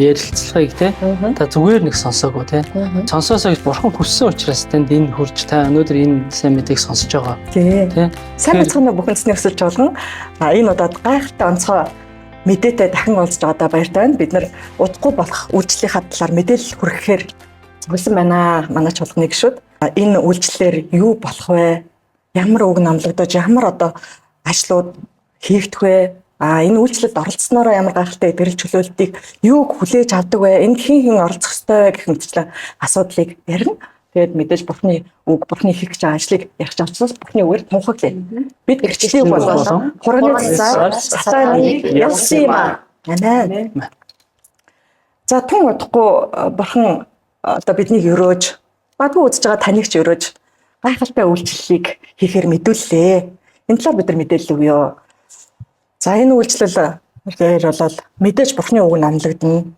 ярилцлагыг те та зүгээр нэг сонсоогүй те сонсоосоо гэж бурхан хүссэн учраас танд энэ хурж та өнөөдөр энэ сайн мэдээг сонсож байгаа тий. Сайн бацхан бүхэнсний өсөлж болгон энэ удаад гайхалтай онцгой мэдээтэй дахин уулзж байгаадаа баяртай байна. Бид нар удахгүй болох үйлчлэлийн талаар мэдээлэл хүргэхээр хүсэн байна. Манай чуулганы гишүүд энэ үйлчлэлээр юу болох вэ? Ямар үг намлагдаж, ямар одоо ажлууд хийгдэх вэ? Энэ үйлчлэлд оролцсноороо ямар гайхалтай эдгэрэл чөлөөлтийг юу хүлээж авдаг вэ? Энд хэн оролцох ёстой вэ гэх мэтчлэн асуудлыг ярина. Тэгээд мэдээж Бурхны үг, Бурхны хийх гэж байгаа ажлыг ярих чавцаас Бурхны үгээр тунхаглая. Бид гэрчлэлийг болон хураны сатаныг ялсан юм аа. Амен. За тун удахгүй Бурхан одоо биднийг өрөөж, бадгүй үзэж байгаа таныг ч өрөөж гайхалтай үйлчлэлийг хийхээр мэдүүллээ. Энэ талаар бид нар мэдээлэл өгье. За энэ үйлчлэл бол мэдээж Бурхны үг нь амлагдана.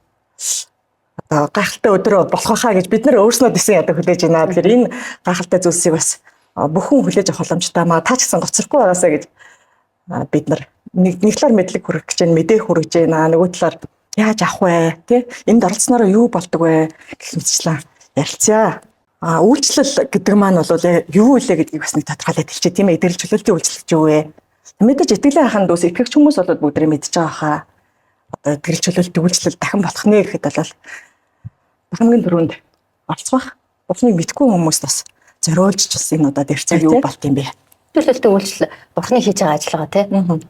Одоо гайхалтай өдрөө болох байхаа гэж бид нар өөрснөө дэсэн ядаг хүлээж байна. Тэгэхээр энэ гайхалтай зүйлсийг бас бүхэн хүлээж авах боломжтой маа. Та ч гэсэн гоцрохгүй байгаасаа гэж бид нар нэг талаар мэдлэг хүргэх гэж байна, мэдээ хүргэж байна. Нөгөө талаар яаж авах вэ? Тэ? Энд оролцсноор юу болдог вэ гэх мэтчлэн ярилцъя. Үйлчлэл гэдэг маань бол юу вэ гэдгийг бас нэг тодорхойлоод хэлчихье тийм ээ. Эдгэрэл чөлөөлтийн үйлчлэл юу вэ? Мэдээж итгэлийн аханд дүүс итгэгч хүмүүс бол бүгд мэдж байгаа хаа. Одоо эдгэрэл чөлөөлтийн үйлчлэл дахин болох нэ гэхэд бол хамгийн түрүүнд олцох Бурхныг мэдгүй хүмүүст бас зориулж бас энэ удаад ярьцаг юу болт юм бэ? Чөлөөлтийн үйлчлэл Бурхны хийж байгаа ажиллагаа тийм.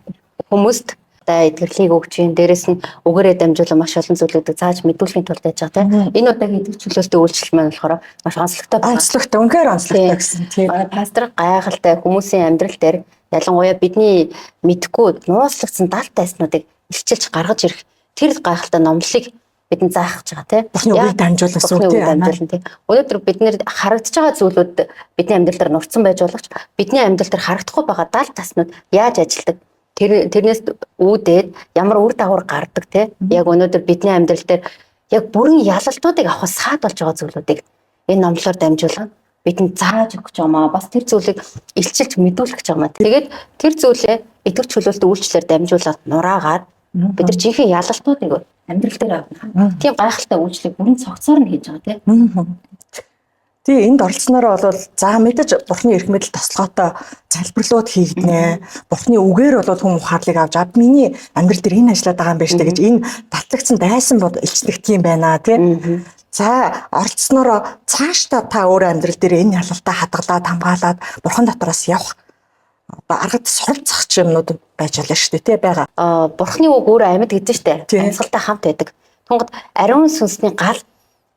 Хүмүүст эдгэрлийг өгч юм. Дээрэс нь үгээрээ дамжуулан маш олон зүйлүүдийг зааж мэдүүлэхийн тулд яаж байгаа тийм. Энэ удаагийн эдгэрэл чөлөөлтийн үйлчлэл маань болохоор маш онцлогтой. Үнэхээр онцлогтой гэсэн тийм. Пастор гайхалтай хүмүүсийн амьдрал дээр ялангуяа бидний мэдхгүй нууцлагдсан далд тайснуудыг илчилж гаргаж ирэх тэр гайхалтай номлолыг бидэнд заах гэж байгаа тийм. Бурхны үгийг дамжуулсан тийм. Өнөөдөр бид нэр харагдаж байгаа зүйлүүд бидний амьдрал дээр нурцсан байж болох ч бидний амьдрал дээр харагдахгүй байгаа далд таснууд яаж ажилдаг тэрнээс үүдээд ямар үр дагавар гардаг тийм. Яг өнөөдөр бидний амьдрал дээр яг бүрэн ялалтуудыг авах саад болж байгаа зүйлүүдийг энэ номлолоор дамжуулан бидэнд зааж өгч байгаа маа. Бас тэр зүйлийг илчилж мэдүүлэх гэж байгаа маа. Тэгээд тэр зүйлээ итгэвч чөлөөлтөд үйлчлэлээр дамжуулаад нураагаад бид нар жинхэнэ ялалтуудыг амьдрал дээр авна. Тийм гайхалтай үйлчлэлийг бүрэн цогцоор нь хийж байгаа тийм. Тэгээ энд оролцсноороо бол за мэдээж Бурхны эрх мэдэл тослогоотой залбирлууд хийгднэ. Бурхны үгээр бол хүм ухаарлыг авч миний амьдрал дээр энэ ажиллаад байгаа юм байна штэ гэж энэ татлагдсан дайсан бод илчлэгдэх юм байна тийм. За оролцсноороо цаашдаа та өөр амьдрал дээр энэ ялалтаа хадгалаад хамгаалаад Бурхан дотроос явах аргад суралцах юмнууд байж болно шүү дээ тий байгаа. Бурхны үг өөрөө амьд гэдэг штэ. Амьсгалтай хамт байдаг. Тунгад ариун сүнсний гал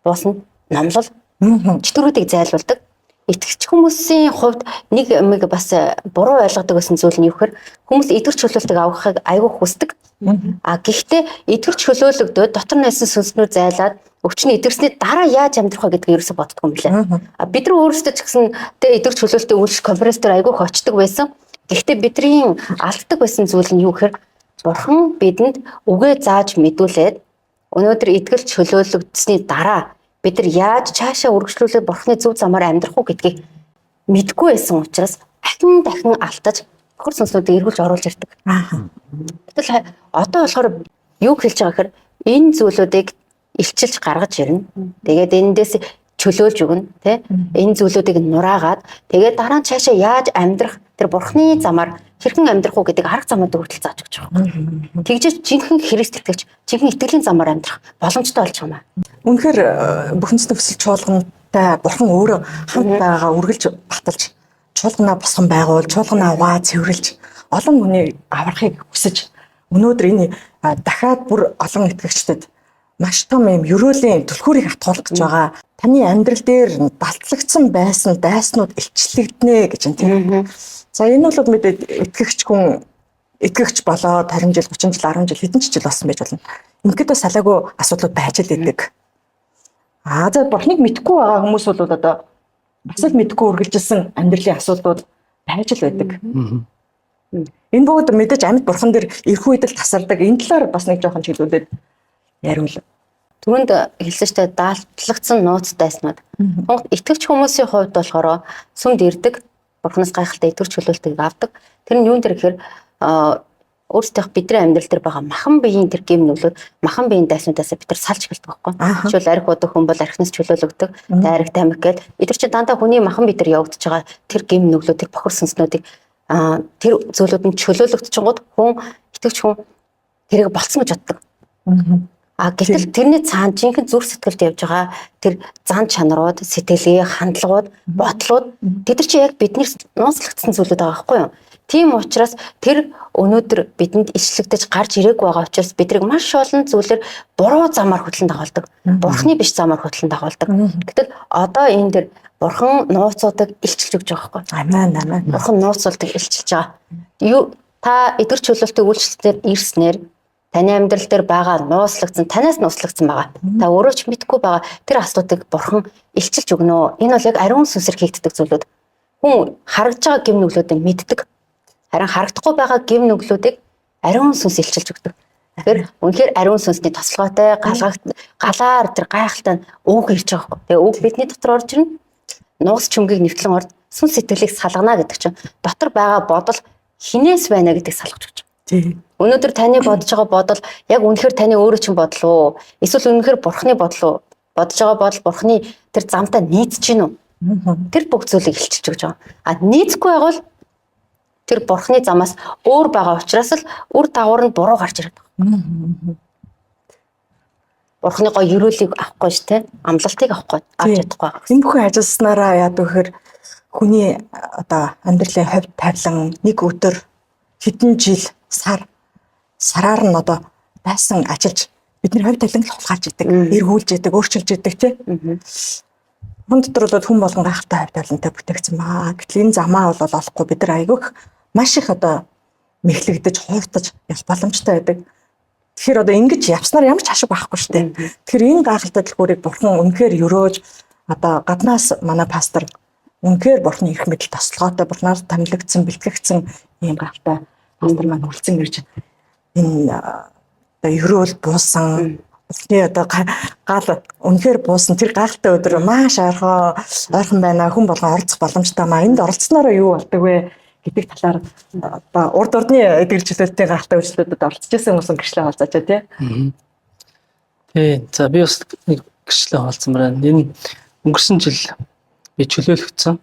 буусна номлол чөтгөрүүдийг зайлуулдаг. Итгэгч хүмүүсийн хувьд нэг бас буруу ойлгодог гэсэн зүйл нь юу гэхээр хүмүүс эдгэр чөлөөлтөг авахыг айгүй хүсдэг. Гэхдээ эдгэр чөлөөлөгдөө дотор найсан сүнснүүд зайлаад өвчний эдгэрсний дараа яаж амьдрах вэ гэдгийг ерөөсө боддгоо юм лээ. Бид нар өөрсдөө ч гэсэн тэ эдгэр чөлөөлтөд үйлчлэх конференцээр айгүй хочдог байсан. Гэхдээ бидний алддаг байсан зүйл нь юу гэхээр Бурхан бидэнд үгээ зааж мэдүүлээд өнөөдөр эдгэр чөлөөлөгдсөний дараа бид нар яаж цаашаа үргэлжлүүлээд Бурханы зөв замаар амьдрах уу гэдгийг мэдгүй байсан учраас дахин алдаж хөр сүнснүүдийг эргүүлж оруулж ирдэг. Гэтэл одоо болохоор юу хэлж байгаа гэхээр энэ зүйлүүдийг илчилж гаргаж ирнэ. Тэгээд эндээс чөлөөлж өгнө, тэ? Энэ зүйлүүдийг нураагаад тэгээд дараа нь цаашаа яаж амьдрах тэр Бурханы замаар хэрхэн амьдрах уу гэдэг арга замуудыг хүртэл зааж өгч байгаа. Тэгжиж жинхэнэ Христ итгэгч, жинхэнэ итгэлийн замаар амьдрах боломжтой болж байгаа юм. Үнэхээр бүхэнсний өсөл чуулгантай Бурхан өөрөө хамт байгаагаа үргэлж баталж чуулганаа босгон байгуул, чуулганаа аваа цэвэрлж олон хүний аврахыг хүсэж өнөөдөр энэ дахиад бүр олон итгэгчдэд маш том юм ерөөлийн түлхүүрийг атгуулах гэж байгаа. Таны амьдрал дээр далтлагдсан байсан дайснууд илчлэгдэнэ гэж юм тийм. За энэ бол мэдээд итгэгч болоод 20 жил, 30 жил, 10 жил, хэдэн жил болсон байж болно. Ингээд бас салаагүй асуудлууд байж л байдаг. За Бурхныг мэдгүй байгаа хүмүүс бол одоо бас л мэдгүй үргэлжилсэн амьдралын асуудлууд байж л байдаг. Энэ бүгд мэдээж амьд Бурхан дээр ирэх үед л тасардаг. Энэ талаар бас нэг жоохон чиглүүлээд яриул. Түрүүнд хэлсэн шүү дээ даалтлагдсан нууц дайснууд. Итгэвч хүмүүсийн хувьд болохоор сүмд ирдэг Бурханаас гайхалтай итгэвч чөлөөлтийг авдаг. Тэр нь юун дээр гэхээр өөрсдийнх бидний амьдрал дээр байгаа махан биеийн тэр гэм нүглүүд махан биеийн дайснуудаас бид нар салж эхэлдэг байхгүй. Жишээл арх удаг хүн бол архинаас чөлөөлөгдөг. Арх тамхи гээд эдгээр чинь дандаа хүний махан бие дээр явагдаж байгаа тэр гэм нүглүүд тэр бохор сүнснүүдийг тэр зүйлүүд нь чөлөөлөгдчихгод хүн итгэвч хүн тэрийг болцсон гэж боддог. Гэтэл тэрний цаана жинхэнэ зүрх сэтгэлд явж байгаа тэр зан чанарууд, сэтгэлгээ, хандлагууд, бодлууд тэд нар чи яг биднээс нууцлагдсан зүйлүүд байгаа байхгүй юу? Тийм учраас тэр өнөөдөр бидэнд ишлэгдэж гарч ирээгүй байгаа учраас бидрийг маш олон зүйлээр буруу замаар хөтлөн дагуулдаг. Бурхны биш замаар хөтлөн дагуулдаг. Гэтэл одоо энэ дэр бурхан нууцуудаг илчилж өгч байгаа байхгүй. Амен. Бурхан нууцуулдаг илчилж байгаа. Та эдгэр чөлөөлтөй үйлчлэлээр ирснээр таны амьдрал дээр байгаа нууцлагдсан, танаас нууцлагдсан байгаа. Та өөрөө ч мэдгүй байгаа тэр асуудыг бурхан илчилж өгнө. Энэ бол яг ариун сүнсээр хийгддэг зүйлүүд. Хүн харагдж байгаа гэм нүглүүдийг мэддэг. Харин харагдахгүй байгаа гэм нүглүүдийг ариун сүнс илчилж өгдөг. Тэгэхээр үнэхээр ариун сүнсний тослогоотой галаар тэр гайхалтай үг ирж байгаа байхгүй. Тэгээ үг бидний дотор орж ирнэ. Нууц чүмгийг нэвтлэн орд сүнс сэтгэлийг салгана гэдэг чинь дотор байгаа бодол хинээс байна гэдгийг салгаж өгч байгаа. Өнөөдөр таны бодож байгаа бодол яг үнэхээр таны өөрөө чинь бодол уу? Эсвэл үнэхээр бурхны бодол уу? Бодож байгаа бодол бурхны тэр замтай нийцж гин үү? Тэр бүх зүйлийг илчилж өгч байгаа. Нийцэхгүй байгавал тэр бурхны замаас өөр байгаа учраас л үр дагавар нь буруу гарч ирээд байгаа. Бурхны гоё ерөөлийг авахгүй ш тэ амлалтыг авахгүй авч чадахгүй. Энэ бүхэн ажилласнараа яад вэхэр хүний одоо амьдралын хувь тавилан нэг өдөр хэдэн жил сараар нь одоо байсан ажиллаж бидний хувь тавилан л хулгайж идэг, эргүүлж идэг, өөрчилж идэг тий. Хүн дотор бол хүн болгон гайхалтай хувь тавилантай бүтээгдсэн баа. Гэтэл энэ замаа бол олохгүй бид нар айгүйх маш их одоо мэхлэгдэж, хууртаж явах боломжтой байдаг. Тэгэхээр одоо ингэж явснаар ямар ч ашиг байхгүй шүү дээ. Тэгэхээр энэ гайхалтай дэлгүүрийг бурхан үнэхээр өрөөж одоо гаднаас манай пастор үнэхээр бурханы их мэдл тослогоотой бурхнаар томилогдсон, бэлтгэгдсэн ийм гайхалтай пастор маань үлдсэн ирж энэ одоо өрөөл буусан бурхны одоо гал үнэхээр буусан тэр гайхалтай өдөр маш ойрхон байна. Хүн болгон оролцох боломжтой маа. Энд оролцсноор юу болдог вэ гэдэг талаар одоо урд орны эдгээр жилүүдийн гайхалтай үйлчлүүдэд оролцож байсан хүмүүс гэрчлээ хаалцаач тий. Тий. За би бас нэг гэрчлээ хаалцсан байна. Энэ өнгөрсөн жил би чөлөөлөгдсөн.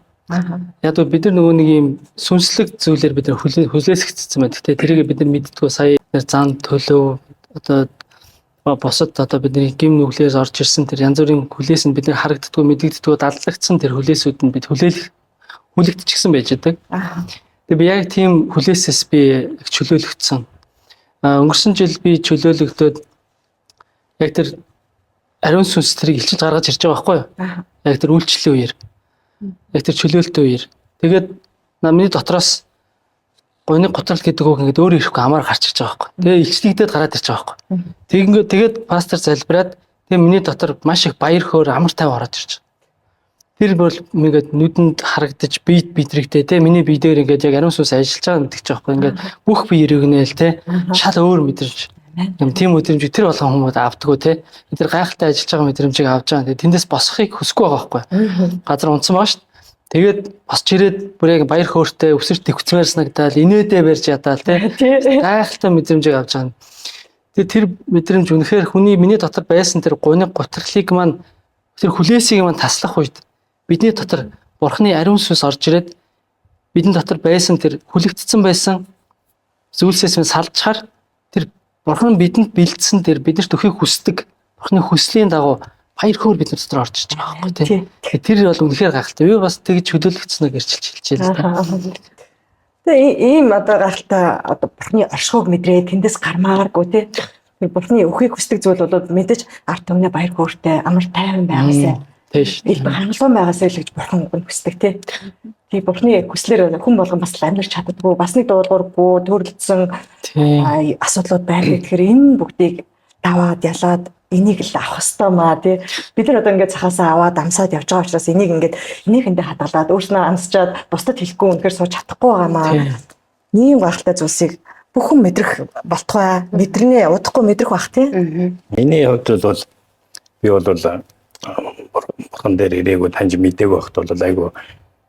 Яг л бид нар нөгөө нэг юм сүнслэг зүйлээр бид нар хүлээсгдсэн байна. Гэхдээ тэрийг бид нар мэддэггүй сая зан төлөв одоо босод одоо бидний гим нүглээс орж ирсэн тэр янз бүрийн хүлээс нь бид нар харагддаггүй мэдэгддэггүй дадлагдсан тэр хүлээсүүд нь бид хүлэгдчихсэн байж байгаа. Тэгээ би яг тийм хүлээсээс би чөлөөлөгдсөн. Өнгөрсөн жил би чөлөөлөгдөөд яг тэр ариун сүнс тэрийг илчилж гаргаж ирж байгаа байхгүй юу? Яг тэр үйлчлэлийн үеэр. Яг тэр чөлөөлтийн үеэр. Тэгээд намны дотроос гойны готрол гэдэг үг ингээд өөр ирэхгүй амаар гарч ирж байгаа байхгүй. Тэгээ илчлэгдээд гараад ирж байгаа байхгүй. Тэгээд пастор залбираад тэгээ миний дотор маш их баяр хөөр амар тайван ороод ирж байгаа. Тэр бол ингээд нүдэнд харагдаж биед бидрэгтэй те миний бие дээр ингээд яг ариун сүнс ажиллаж байгаа гэдэг чинь байхгүй. Ингээд бүх бие иргэнэл те шал өөр мэдрэмж. Юм тийм мэдрэмж тэр болгон хүмүүс авдаггүй те. Тэр гайхалтай ажиллаж байгаа мэдрэмжийг авч байгаа. Тэгээ тэндээс босхийг хүсэхгүй байгаа байхгүй. Газар унтсан баа шүү. Тэгээд босч ирээд бүр яг баяр хөөртэй өсөрт төвцмээр санагдаад инээдээ барьж ядаа те. Гайхалтай мэдрэмжийг авч байгаа. Тэгээ тэр мэдрэмж үнэхээр хүний миний дотор байсан тэр гуйны гутралыг маань тэр хүлээсийг маань таслах үед бидний дотор бурхны ариун сүнс орж ирээд бидний дотор байсан тэр хүлэгдсэн байсан зүйлсээс нь салжхаар тэр бурхан бидэнд бэлдсэн тэр биднэрт өхийг хүсдэг бурхны хүслийн дагуу баяр хөөр бидний дотор орж иж байгаа байхгүй тийм. Тэр бол үнэхээр гайхалтай. Би бас тэгж хөдөлгөгдсөнөө гэрчилж хэлчихээ л да. Тэгээ ийм одоо гайхалтай одоо бурхны оршихуйг мэдрээ тэндээс гармааргүй тийм. Бурхны өхийг хүсдэг зүйл бол мэдээж арт түмнээ баяр хөөртэй амар тайван байгаасай. Тийш. Хангалуун байгаасай л гэж бурхан хүсдэг тийм. Тэгээ бурхны хүслээр хүн болгон бас амьдарч чаддаггүй. Бас нэг дуулуургүй төрөлдсөн асуудлууд байна. Тэгэхээр энэ бүгдийг даваад ялаад энийг л авах хэрэгтэй маа тий. Бид нар одоо ингээд цахаасаа аваад амсаад явж байгаа учраас энийг ингээд энийхэндээ хадгалаад өөрснөө амсчаад бусдад хэлэхгүй үнэхээр сууж чадахгүй байгаа маа. Ийм гайхалтай зүйлсийг бүх хүн мэдрэх болтугай, мэдрэнэ, удахгүй мэдрэх бах тий. Миний хувьд бол би бол бурхан дээр ирээгүй таньж мэдээгүй байхад бол айгу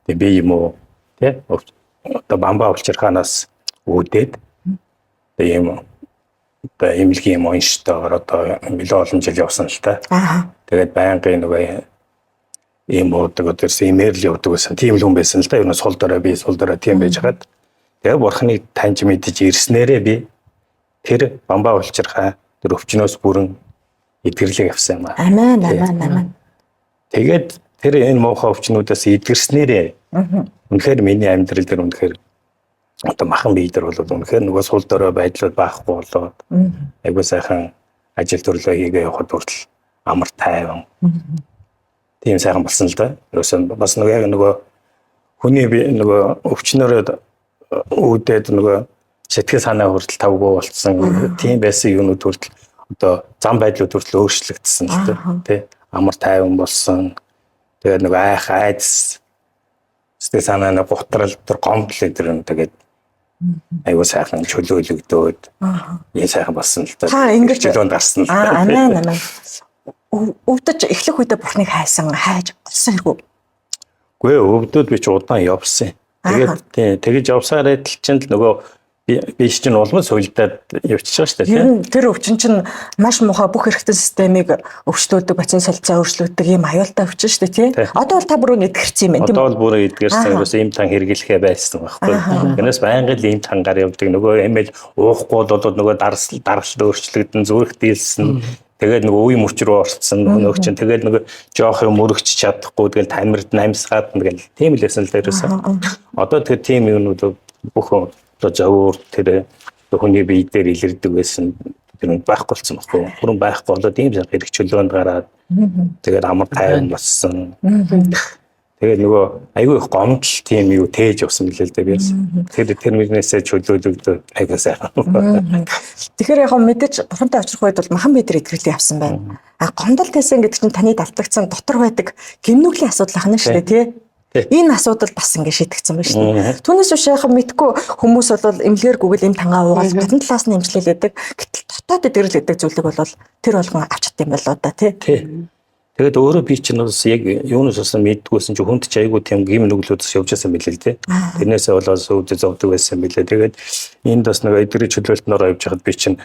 би юм уу тий. Одоо бамбаа улчирхаанаас үүдээд ийм одоо эмнэлгийн юм унштайгаар одоо нэлээд олон жил явсан л та. Тэгээд байнгын нөгөө ийм буудаг одоо имэйл явдаг гэсэн тийм л хүн байсан л да. Юу н сул дорой би сул дорой тийм байж хагаад тэгээд бурхныг таньж мэдэж ирснээрээ би тэр бамбаа улчирхаа тэр өвчнөөс бүрэн эдгэрлэг авсан юм аа. Амен. Тэгээд тэр энэ муухай өвчнүүдээс эдгэрснээрээ үнэхээр миний амьдрал дээр үнэхээр одоо махан бие дээр бол үнэхээр нөгөө сул дорой байдлууд баахгүй болоод айгуу сайхан ажил төрлөө хийгээ явахад хүртэл амар тайван тийм сайхан болсон л да. Ерөөсөн бас нөгөө яг нөгөө хүний бие нөгөө өвчнөрөө үүдээд нөгөө сэтгэл санаа хүртэл тавгүй болцсон тийм байсан юмнууд хүртэл одоо зам байдлууд хүртэл өөрчлөгдсөн л да. Тэ амар тайван болсон. Тэгээд нөгөө айдас сэтгэл санааны гутрал тэр гомдол энэ тэгээд айгуу сайхан чөлөөлөгдөөд энэ сайхан болсон л да. Та ингэж чөлөөнд гарсан л да. Амен. Өвдөж эхлэх үедээ бурхныг хайж олсон хэрэггүй. Үгүй өвдөд би ч удаан явсан. Тэгээд тэгэж явсаар адил чинь л нөгөө би чинь улмал суйлдаад явчихж байгаа шүү дээ. Ер нь тэр өвчин чинь маш муухай бүх эрхтэн системийг өвчлөөдөг, бацин солилцоо өөрчлөгдөг юм аюултай өвчин шүү дээ, тий. Одоо бол та бүрөө эдгэрсэн юм байна, тийм үү? Одоо бол бүрээ эдгэрсэн. Бас ийм тан хэрэглэхээ байсан байхгүй. Энэс байнгын ийм тангаар явдаг. Нөгөө эмэл уухгүй бол нөгөө даралт өөрчлөгдөн зүрх дийлсэн. Тэгээд нөгөө үе мөч рүү орцсон нөгөө чинь тэгээд нөгөө жоох юм өргөж чадахгүй тэгэл тамирд намсгаад тэгэл тийм л байсан л дээрээс. Одоо тэгэхээр тийм юмнууд бүх одоо жавуур тэр хүний бие дээр илэрдэг байсан тэр байхгүй болсон байхгүй. Хүрэн байхгүй болоод ийм хэрэг чөлөөнд гараад тэгээд амар тайван болсон. Тэгээд нөгөө айгүй их гомдол тийм юу тээж явсан мөлий л дээ биес. Тэгэхээр тэрнээсээ чөлөөлөгдөд айгүй сайхан. Тэгэхээр яг мэдээж бурхантай очих үед бол махан бидэр итгэл явсан байна. Гомдол тайсан гэдэг чинь таны давтагдсан дотор байдаг гимнүглийн асуудал ахна шүү дээ, тий. Энэ асуудал бас ингэ шийдэгдсэн байна шүү дээ. Түүнээс биш яхаа мэдгүй хүмүүс бол эмнэлгээр гүгэл эм тангаа уугаад гадна талаас нь эмчлэлээдэг. Гэтэл дотоод идэрэл гэдэг зүйлийг бол тэр болгон авч чадсан юм болоо да, тий. Тэгээд өөрөө би чинь бас яг юунаас болсон мэддгүйсэн чи хүнд ч айгүй тийм гим нүглүүдээс явж байсан мэлээ л тий. Тэрнээсээ болоос үүдээ зовдөг байсан мэлээ. Тэгээд энд бас нэг эдрийн чөлөөлтнөөр явж хахад би чинь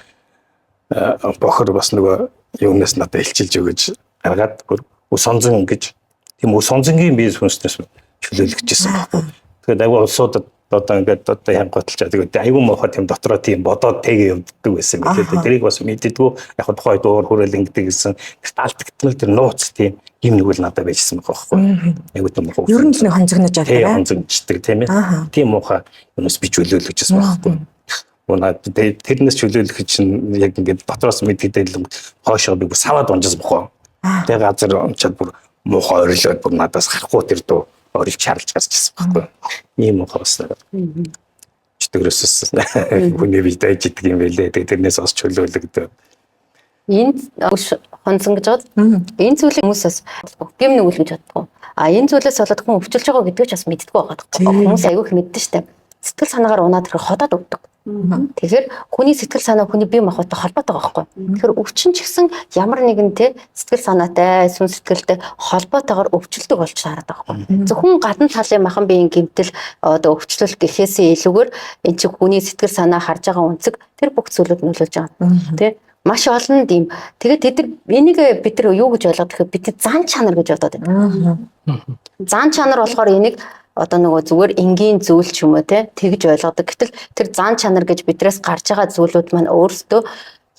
бохор бас нөгөө юунаас надад илчилж өгөж гаргаад сонзон гэж тийм сонзонгийн бие хүнснээс чөлөөлөгчсэн байхгүй. Тэгээд айгүй улсуудад одоо ингээд одоо хангалтчаа тэгээд айгүй мохоо тийм дотроо тийм бодоод тэгээ явдаг байсан мэлээ. Тэрийг бас мэддэггүй яг тухай дуур хүрэл ингэдэг гэсэн таалтагдмал тэр нууц тийм юм нэг л надад байжсан байхгүй. Айгүй тийм мохоо. Ер нь л хонцогнож байгаа. Тийм хонцогчдаг тийм ээ. Тийм мохоо юунаас би чөлөөлөгчсэн байхгүй. Унаад тэрнээс чөлөөлөх чинь яг ингээд дотроос мэддэгдэл хоошоо би саваад унжсан бохоо. Тэгээд газар унчаад бүр мохоо орилоод бүр надаас харахгүй тэр дуу орилж чарлж гарч ирсэн байхгүй. Ийм ухаасаа. Чөтгөрөөс хүний бие дайж идэг юм байлээ. Тэгээд тэрнээс бас чөлөөлөгдөө. Энд хонцон гэж бод. Энэ зүйлийг хүмүүсээс гим нүгэл гэж боддог. Энэ зүйлээс болоод хүн өвчилж байгаа гэдгийг ч бас мэддэггүй байгаа. Хүмүүс аягүй их мэддэн штэ. Сэтгэл санаагаар унаад тэр ходоод өгдөг. Тэгэхээр хүний сэтгэл санаа хүний бие махбодтой холбоотой байгаа байхгүй. Тэгэхээр өвчин ч гэсэн ямар нэгэн те сэтгэл санаатай, сүнс сэтгэлтэй холбоотойгоор өвчлөлтөг болж таарад байгаа байхгүй. Зөвхөн гадна талын махан биеийн гэмтэл одоо өвчлөл гэхээсээ илүүгээр эн чинь хүний сэтгэл санаа харж байгаа үнцэг тэр бүх зүйлүүд нөлөөлж байгаа. Тэ маш олон юм. Тэгээд энийг бид нар юу гэж ойлгоод гэхээр бид зан чанар гэж бодоод байна. Зан чанар болохоор энийг одоо нөгөө зүгээр энгийн зүйл ч юм уу те тэгж ойлгодог. Гэтэл тэр зан чанар гэж бидрээс гарч байгаа зүйлүүд маань өөрсдөө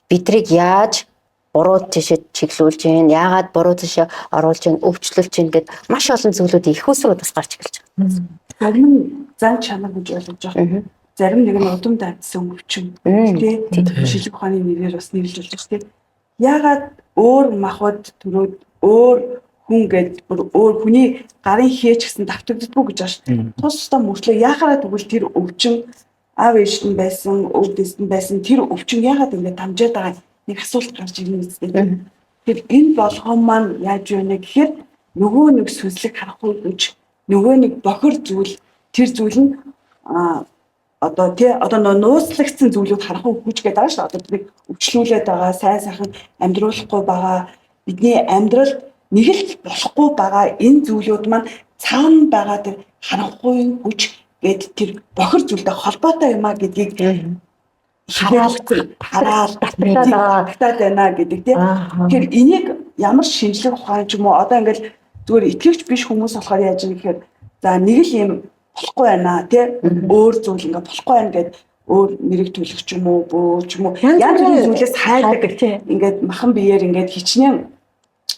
бидрийг яаж буруу тийшээ чиглүүлж гин, яагаад буруу тийшээ оруулж гин, өвчлүүлж гин гэд маш олон зүйлүүд их усрууд бас гарч эхэлж байгаа. Зарим нь зан чанар гэж ойлгож байгаа. Зарим нэг нь удам дайдсан өвчин тий шилэг ухааны нэрээр бас нэрлэж болж байгаа тий. Яагаад өөр махбод төрөөд өөр хүн гээд бүр өөр хүний гарын хээч гэсэн давтагддаггүй гэж байна. Тус тусдаа мөрчлөө яхаараа тэгвэл тэр өвчин аав ээжт нь байсан, өвдөст нь байсан тэр өвчин яагаад ингэ дамжаад байгаа нэг асуулт гарч ирнэ үстэй. Тэр энэ болгоом маань яаж вэ гэхээр нөгөө нэг сүнслэг харахгүй гэж нөгөө нэг бохир зүйл тэр зүйл нь одоо нууцлагдсан зүйлүүд харахгүй хүч гэдэг байгаа шүү. Одоо тэрийг өвчлүүлээд байгаа, сайн сайхан амьдруулахгүй байгаа, бидний амьдрал нэг л болохгүй байгаа энэ зүйлүүд маань цаана байгаа тэр харахгүй хүч гэд тэр бохир зүйлтэй холбоотой юм а гэдгийг хараад татагдаад байна гэдэг тийм. Тэгэхээр энийг ямар шинжлэх ухаан ч юм уу одоо ингээл зүгээр итгэвч биш хүмүүс болохоор яаж юм гэхээр за нэг л юм болохгүй байна тийм өөр зүйл ингээ болохгүй байна гэд өөр нэрийг төлөх ч юм уу бөө ч юм уу янз бүрийн зүйлээс хайрдаг тийм. Ингээд махан биеэр ингээд хичнээн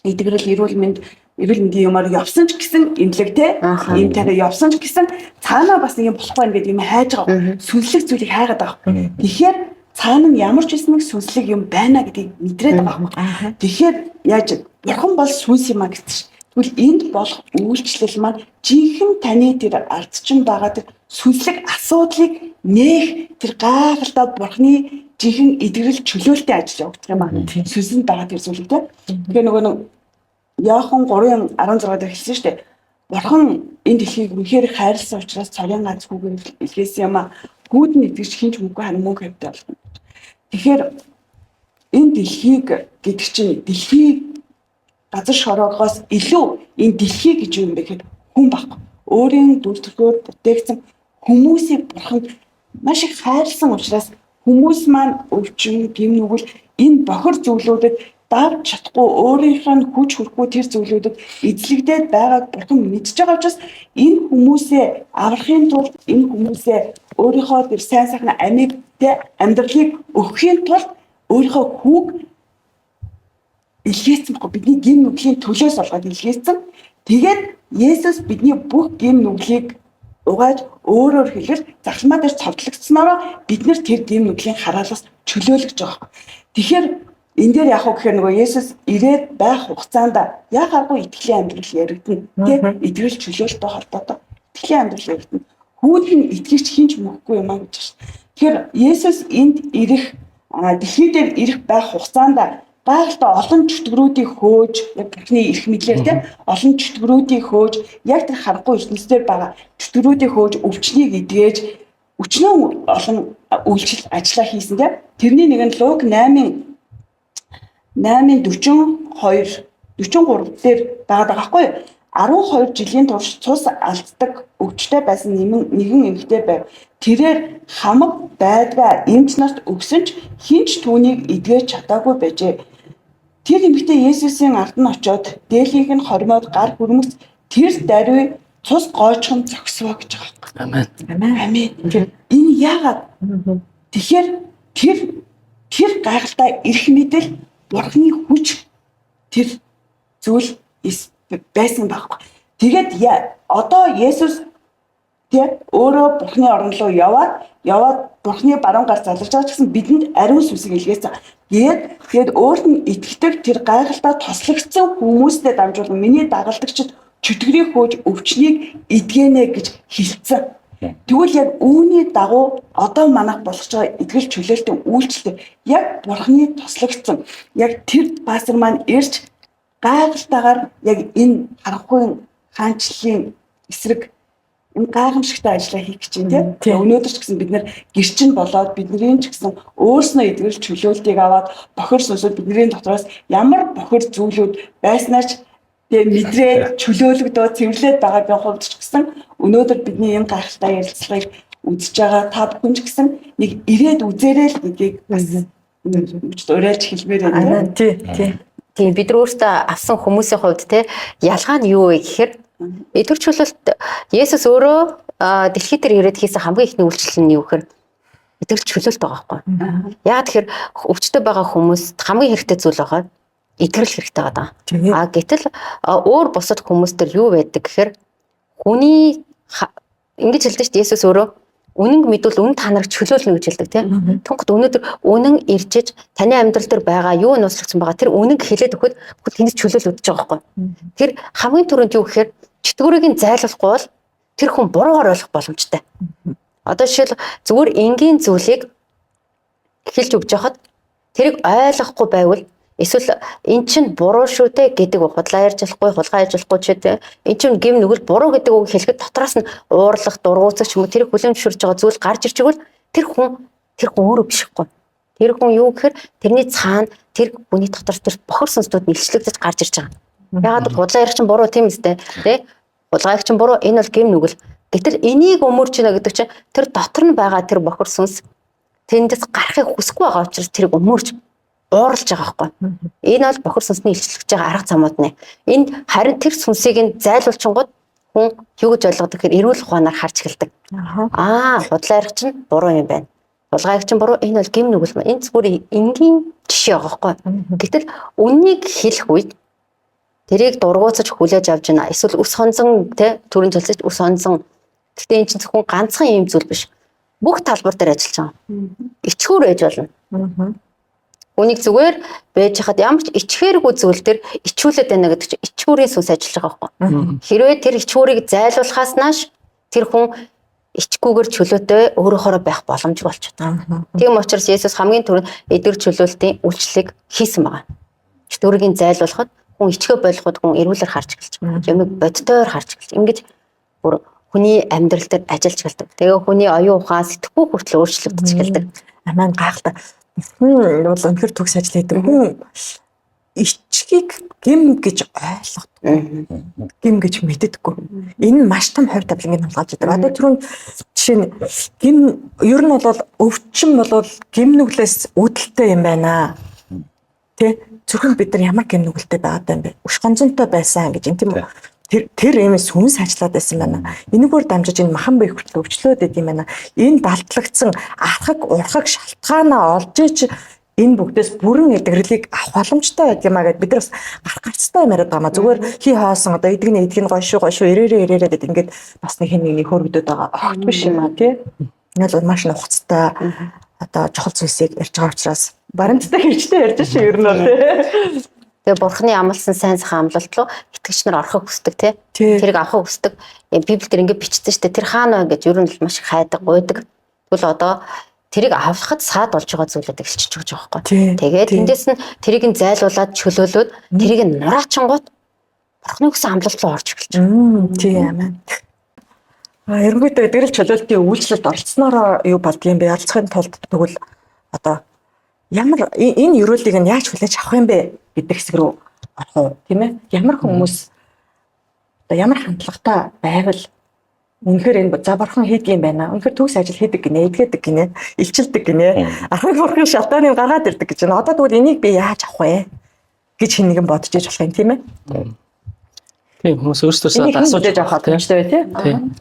эдгэрэл эрүүл мэндийн юмар явсан ч гэсэн имлэг те ийм тараа явсан ч гэсэн цаанаа бас нэг юм болохгүй байна гэдэг юм хайж байгаа. Сүнслэг зүйлийг хайгаад байгаа. Тэгэхээр цаана нь ямар ч байсан нэг сүнслэг юм байна гэдгийг мэдрээд байгаа. Тэгэхээр яаж бурхан бол сүнс юм а гэсэн. Тэгвэл энд болох үйлчлэл маань жинхэнэ таны тэр ардчин байгаа тэр сүнслэг асуудлыг нээх тэр гайхалтай бурханы жинхэнэ эдгэрэл чөлөөлтөй ажил явагдах юм аа. Сүнсэнд байгаа тэр зүйлийг те. Тэгэхээр нөгөө Иохан 3:16 дээр хэлсэн шүү дээ. Бурхан энэ дэлхийг үнэхээр хайрласан учраас цорын ганц хүүгээр илгээсэн юм аа. Гүүд нь итгэж хинч мөнгө харин мөнгө хэвтэй болно. Тэгэхээр энэ дэлхийг гэдэг чинь дэлхийг газар шороогоос илүү энэ дэлхий гэж юм бэ гэхэд хүн байхгүй. Өөрийн дүр төрхөөр бүтээгдсэн хүмүүсийг бурхан маш их хайрлсан учраас хүмүүс маань өвчин, гэм нүгэл энэ бохир зүйлүүдэд давж чадахгүй өөрийнх нь хүч хөрөхгүй тэр зүйлүүдэд эзлэгдээд байгааг бурхан мэдж байгаа учраас энэ хүмүүсээ аврахын тулд энэ хүмүүсээ өөрийнхөө тэр сайн сайхан амьдтай амьдралыг өгөхийн тулд өөрийнхөө хүүг илгээсэн байхгүй бидний гэм нүглийн төлөөс олгоод илгээсэн. Тэгээд Есүс бидний бүх гэм нүглийг угааж өөрөөр хэлбэл загламаа дээр цовдлогдсноороо бид нэр тэр гэм нүглийн хараалаас чөлөөлөж байгаа. Тэгэхээр энэ дээр яг гэхээр нөгөө Есүс ирээд байх хугацаанд яхаагүй итгэлийн амьдрал яригдана. Тэ итгэл чөлөөлтөй холбоотой итгэлийн амьдрал яригдана. Хүүд нь итгэж хинч мөхгүй юм аа гэж байна. Тэгэхээр Есүс энд ирэх дэлхий дээр ирэх байх хугацаанд гайхалтай олон чөтгөрүүдийг хөөж яг бурхны эрх мэдлэр тийм олон чөтгөрүүдийг хөөж яг тэр харахгүй ертөнцийн байгаа чөтгөрүүдийг хөөж өвчнийг эдгээж өчнөө олон үйлчлэл ажиллаа хийсэн тийм. Тэрний нэг нь Луг 8:42 43 дээр байгаа байхгүй юу? 12 жилийн турш цус алддаг өвчтэй байсан нэгэн эмэгтэй байв. Тэрээр хамаг байдгаа эмч нарт өгсөн ч хинч түүнийг эдгэж чадаагүй байжээ. Тэр эмэгтэй Есүсийн ард нь очиод дээлхийг нь хормоод гар хүрмэс тэр даруй цус гоочхон зогсвоо гэж байгаа. Амен. Энэ яагаад? Тэгэхээр тэр гайхалтай эрх мэдэл бурхны хүч тэр зүйл байсан байхгүй. Тэгээд одоо Есүс тэг өөрөө бурхны орон руу яваад бурхны баруун гар залгаж байгаа ч гэсэн бидэнд ариун сүнсийг илгээсэн. Тэгээд өөрт нь итгэдэг тэр гайхалтай тослогдсон хүмүүстэй дамжуулан миний дагалдагчид чөтгөрийг хөөж өвчнийг эдгэнэ гэж хэлсэн. Тэгвэл яг үүний дагуу одоо манайх болгож байгаа эдгэл чөлөөлтийн үйлчлэл яг бурхны тослогдсон яг тэр пастор маань ирж гайхалтайгаар яг энэ харахгүй хаанчлалын эсрэг энэ гайхамшигтай ажиллаа хийх гэж байна тийм. Өнөөдөр ч гэсэн бид нэр гэрчин болоод бидний ч гэсэн өөрснөө эдгэл чөлөөлтийг аваад бохир сүнсүүд бидний дотроос ямар бохир зүйлүүд байснаач тэгээ мэдрээд чөлөөлөгдөө цэвэрлээд байгаагийн хувьд ч гэсэн өнөөдөр бидний энэ гайхалтай ярилцлагыг үзэж байгаа та бүхэн ч гэсэн нэг ирээд үзээрэй л гэдгийг бас уриалж хэлмээр байна. Тийм бид өөртөө авсан хүмүүсийн хувьд те ялгаа нь юу вэ гэхээр эдгэр чөлөөлт Есүс өөрөө дэлхий дээр ирээд хийсэн хамгийн ихний үйлчлэл нь юу гэхээр эдгэр чөлөөлт байгаа байхгүй. Яагаад тэгэхээр өвчтөй байгаа хүмүүст хамгийн хэрэгтэй зүйл байгаа эдгэрэл хэрэгтэй байгаа. Гэтэл өөр бусад хүмүүс төр юу байдаг гэхээр хүний ингэж хэлдэг шүү дээ Есүс өөрөө үнэн мэдвэл үнэн та нарыг чөлөөлнө гэж хэлдэг тийм. Түүнхэд өнөөдөр үнэн иржиж таны амьдрал дээр байгаа юу нь уучлагдсан байгаа тэр үнэнг хэлээд өгөхөд тэнд чөлөөл өгдөж байгаа байхгүй. Тэр хамгийн түрүүнд юу гэхээр чөтгөрийг зайлуулахгүй бол тэр хүн буруугаар ойлгох боломжтой. Одоо жишээл зүгээр энгийн зүйлийг хэлж өгж яхад тэрийг ойлгохгүй байвал эсвэл эн чинь буруу шүү дээ гэдэг худлаа ярьж болохгүй, хулгай ярьж болохгүй ч гэдэг. Эн чинь гэм нүгэл буруу гэдэг үг хэлэхэд дотроос нь уурлах, дургуутсах ч юм уу тэрийг хүлэмжшүүлж байгаа зүйл гарч ирж игэл тэр хүн өөрөө бишхгүй. Тэр хүн юу гэхээр тэрний цаана тэр хүний дотор тэр бохор сүнслүүд нэлшлэгдэж гарч ирж байгаа. Ягаад худлаа ярьж чинь буруу тийм үстэй тий? Хулгайг чинь буруу энэ бол гэм нүгэл. Гэтэл энийг өмөрч гэнэ гэдэг чинь тэр дотор нь байгаа тэр бохор сүнс тэндээс гарахыг хүсэхгүй байгаа учраас тэрийг өмөрж ууралж байгаа байхгүй. Энэ бол бохир сүнсний илчлэгж байгаа арга замууд нэ. Энд харин тэр сүнсийг нь зайлуулчингууд хүн юу гэж ойлгодог гэхээр эрүүл ухаанаар харж эхэлдэг. Бодлоо ярих чинь буруу юм байна. Дулгайг чинь буруу, энэ бол гим нүгэл маа. Энэ зүгээр энгийн жишээ байгаа байхгүй. Гэтэл үннийг хэлэх үед тэрийг дургуутсаж хүлээж авч байна. Эсвэл ус хонзон тэ төрийн төлсөж ус хонзон. Гэтэ энэ чинь зөвхөн ганцхан юм зүйл биш. Бүх талбар дээр ажиллаж байгаа. Ичхүүр ээж болно. Үнийг зүгээр байж хаад ямар ч ичхээргүй зүйл төр ичүүлээд байна гэдэг чинь ичхүүрийн сүнс ажиллаж байгаа байхгүй. Хэрвээ тэр ичхүүрийг зайлуулахаас нааш тэр хүн ичгүүгээр чөлөөтэй өөрөөхөө байх боломжгүй болчиход байгаа. Тийм учраас Есүс хамгийн түрүүнд эдгэр чөлөөлтийн үйлчлэлийг хийсэн байгаа. Ичхүүрийг зайлуулахад хүн ичхээ болгоход хүн эрүүлэр харж эхэлж байгаа. Юмэг бодтойр харж эхэлж. Ингэж бүр хүний амьдрал дээр ажиллаж эхэлдэг. Тэгээ хүний оюун ухаан сэтгхүү хүртэл өөрчлөгдөж эхэлдэг. Аман гайхалтай. Хүн бол өнөхөр төгс ажил хийдэг. Хүн ичгийг гим гэж ойлгодог. Гим гэж мэддэггүй. Энэ маш том хувь тавиланыг хамгаалж байдаг. Одоо түрүүн жишээ нь гим ер нь бол өвчин бол гим нүглээс үүдэлтэй юм байна. Тэ зөвхөн бид нар ямар гим нүгэлтэй байгаад юм бэ? Уш гонцонтой байсан гэж юм тийм үү? Тэр юм сүнс ажиллаад байсан байна. Энэгээр дамжиж энэ махан бие хүртэл өвчлөөд идэм байна. Энэ далдлагдсан архаг урхаг шалтгаанаа олж ич энэ бүгдээс бүрэн эдгэрлийг авах боломжтой байд юм а гэд бид нар бас гарах гарцтай юм яриад байгаа маа. Зүгээр хий хоосон одоо эдгэн гой шүү ирээрээ гэдэг ингээд бас нэг нэг хөргөдөд байгаа. Огт биш юм а тий. Энэ бол маш нухацтай одоо чухал зүйлсийг ярьж байгаа учраас баримттай хэрчтэй ярьж шээ ер нь бол тий. Тэгээ бурхны амласан сайн сайхан амлалт руу итгэгч нар орохыг хүсдэг тий. Тэрийг авахыг хүсдэг. Библиэлд ингээд бичсэн шүү дээ. Тэр хаана вэ гэж ер нь маш их хайдаг, гуйдаг. Тэгвэл одоо тэрийг авахд саад болж байгаа зүйлүүдийг илчиж өгч байгаа байхгүй. Тэгээд тэндээс нь тэрийг нь зайлуулад чөлөөлөөд тэрийг нь нураачингууд бурхны өгсөн амлалт руу орж эхэлж байгаа. Тийм аа. Эргүүтээ эдгэрэл чөлөөлтийн үйлчлэлд оролцсноороо юу болдгийм бэ? Ялцахын тулд тэгвэл одоо ямар энэ ерөөлийг нь яаж хүлээж авах юм бэ гэдэг хэсэг рүү орох уу, тийм ээ? Ямар хүмүүс одоо ямар хандлагатай байвал үнэхээр энэ за бурхан хийдэг юм байна. Үнэхээр төгс ажил хийдэг гинэ, эдгэдэг гинэ, илчилдэг гинэ. Ахын бурхан шалтгааныг гаргаад ирдэг гэж байна. Одоо тэгвэл энийг би яаж авах вэ гэж хэн нэгэн бодож иж болох юм, тийм ээ? Тийм хүмүүс өөрсдөөсөө асууж авах хэрэгтэй тийм.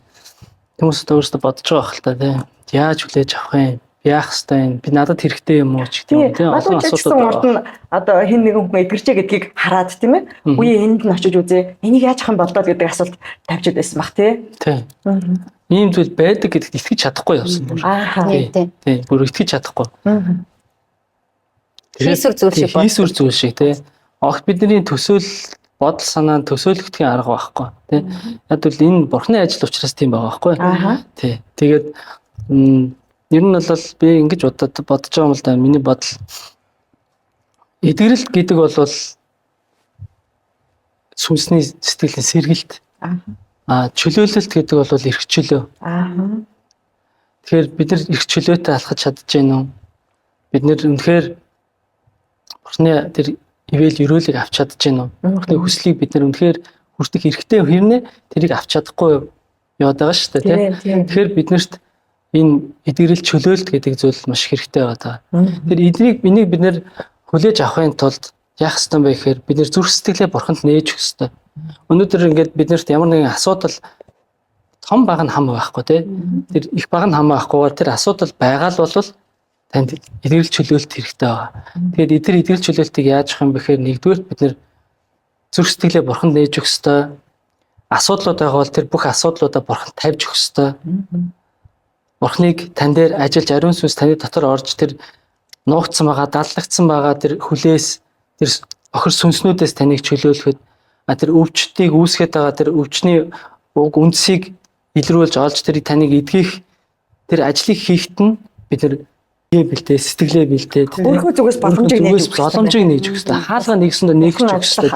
Хүмүүс өөрсдөө бодож байгаа хэл та тийм. Яаж хүлээж авах юм? Яах хэвтэй юм? Би надад хэрэгтэй юм уу ч гэдэг юм тийм. Олон асуудал байна. Одоо хэн нэгэн хүн эдгэрчээ гэдгийг хараад тийм ээ. Үе энд нь очиж үзээ. Энийг яаж ах юм болдоо гэдэг асуулт тавьчихад байсан бах тийм. Ийм зүйл байдаг гэдэгт итгэж чадахгүй явсан бүр. Тийм. Бүр итгэж чадахгүй. Хийсвэр зүйл шиг байна. Хийсвэр зүйл шиг тийм. Огт бидний төсөөл бодол санаа төсөөлөгдхийн арга байхгүй тийм. Яг л энэ бурхны ажил учраас тийм байгаа байхгүй. Тийм. Тэгээд ер нь бол би ингэж бодож байгаа юм л да. Миний бодол эдгэрэл гэдэг бол сүнсний сэтгэлийн сэргэлт. Чөлөөлөлт гэдэг бол эрх чөлөө. Тэгэхээр бид нар эрх чөлөөтэй алхаж чадж байна уу? Бид нэр үнэхээр бурхны тэр ивэл өрөөлийг авч чадж байна уу? Бурхны хүслийг бид нар үнэхээр хүртэх хэрэгтэй хэрнээ тэрийг авч чадахгүй яваад байгаа шүү дээ, тийм. Тэгэхээр биднэрт энэ эдгэрэл чөлөөлт гэдэг зүйл маш хэрэгтэй байгаа. Тэр энийг бид нэр хүлээж авахын тулд яах ёстой бэ гэхээр бид нэр зүрх сэтгэлээ бурханд нээж өгөх ёстой. Өнөөдөр ингээд биднэрт ямар нэгэн асуудал том баг нь хам байхгүй тийм. Тэр их баг нь хам байхгүйгээр тэр асуудал байгаа л бол танд эдгэрэл чөлөөлт хэрэгтэй байгаа. Тэгээд эдгэрэл чөлөөлтийг яаж авах юм бэ гэхээр нэгдүгээр бид нэр зүрх сэтгэлээ бурханд нээж өгөх ёстой. Асуудлууд байгаа бол тэр бүх асуудлуудаа бурханд тавьж өгөх ёстой. Бурхныг тань дээр ажиллаж ариун сүнс таны дотор орж тэр нуугдсан байгаа, даллагдсан байгаа тэр хүлээс тэр охир сүнснүүдээс таныг чөлөөлөхөд тэр өвчтгийг үүсгэж байгаа тэр өвчний уг үндсийг илрүүлж олж тэрийг таныг эдгэх тэр ажлыг хийхэд нь бид нар бэлдээ сэтгэлээ бэлдээ өөрийнхөө зүгээс боломжийг нээж өгөх хэрэгтэй. Хаалга нэгсэндээ нээгч өгөх хэрэгтэй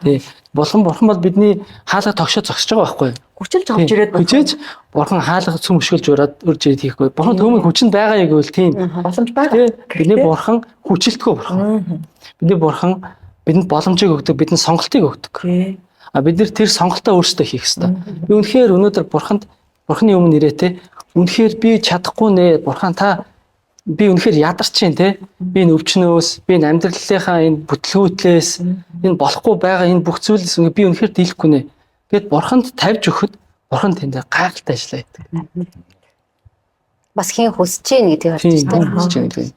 тийм. Бурхан бол бидний хаалга тогшоо зогсож байгаа байхгүй юу? Хүчилж авч ирээд хүчээж бурхан хаалга цөм өшгөлж ураад урж ирээд хийхгүй. Бурхан төмөг хүчин байгаа яг үл тийм боломж байгаа. Бидний бурхан хүчилтгөө бурхан. Бидний бурхан бидэнд боломжийг өгдөг, бидэнд сонголтыг өгдөг. Бид нэр тэр сонголтоо өөрсдөө хийх хэрэгтэй. Би үнэхээр өнөөдөр бурханы өмнө ирээтэй үнэхээр би чадахгүй нэ бурхан та би үнэхээр ядарч чинь те. Би энэ өвчнөөс, би энэ амьдралынхаа энэ бүтлгүүтлээс энэ болохгүй байгаа энэ бүх зүйлс би үнэхээр дийлэхгүй нэ. Гэт бурханд тавьж өгөхөд бурхан тэнд гайхалтай ажиллаа гэдэг. Бас хин хүсэж гин гэдэг Тийм байна. хүсэж байгаа гэдэг.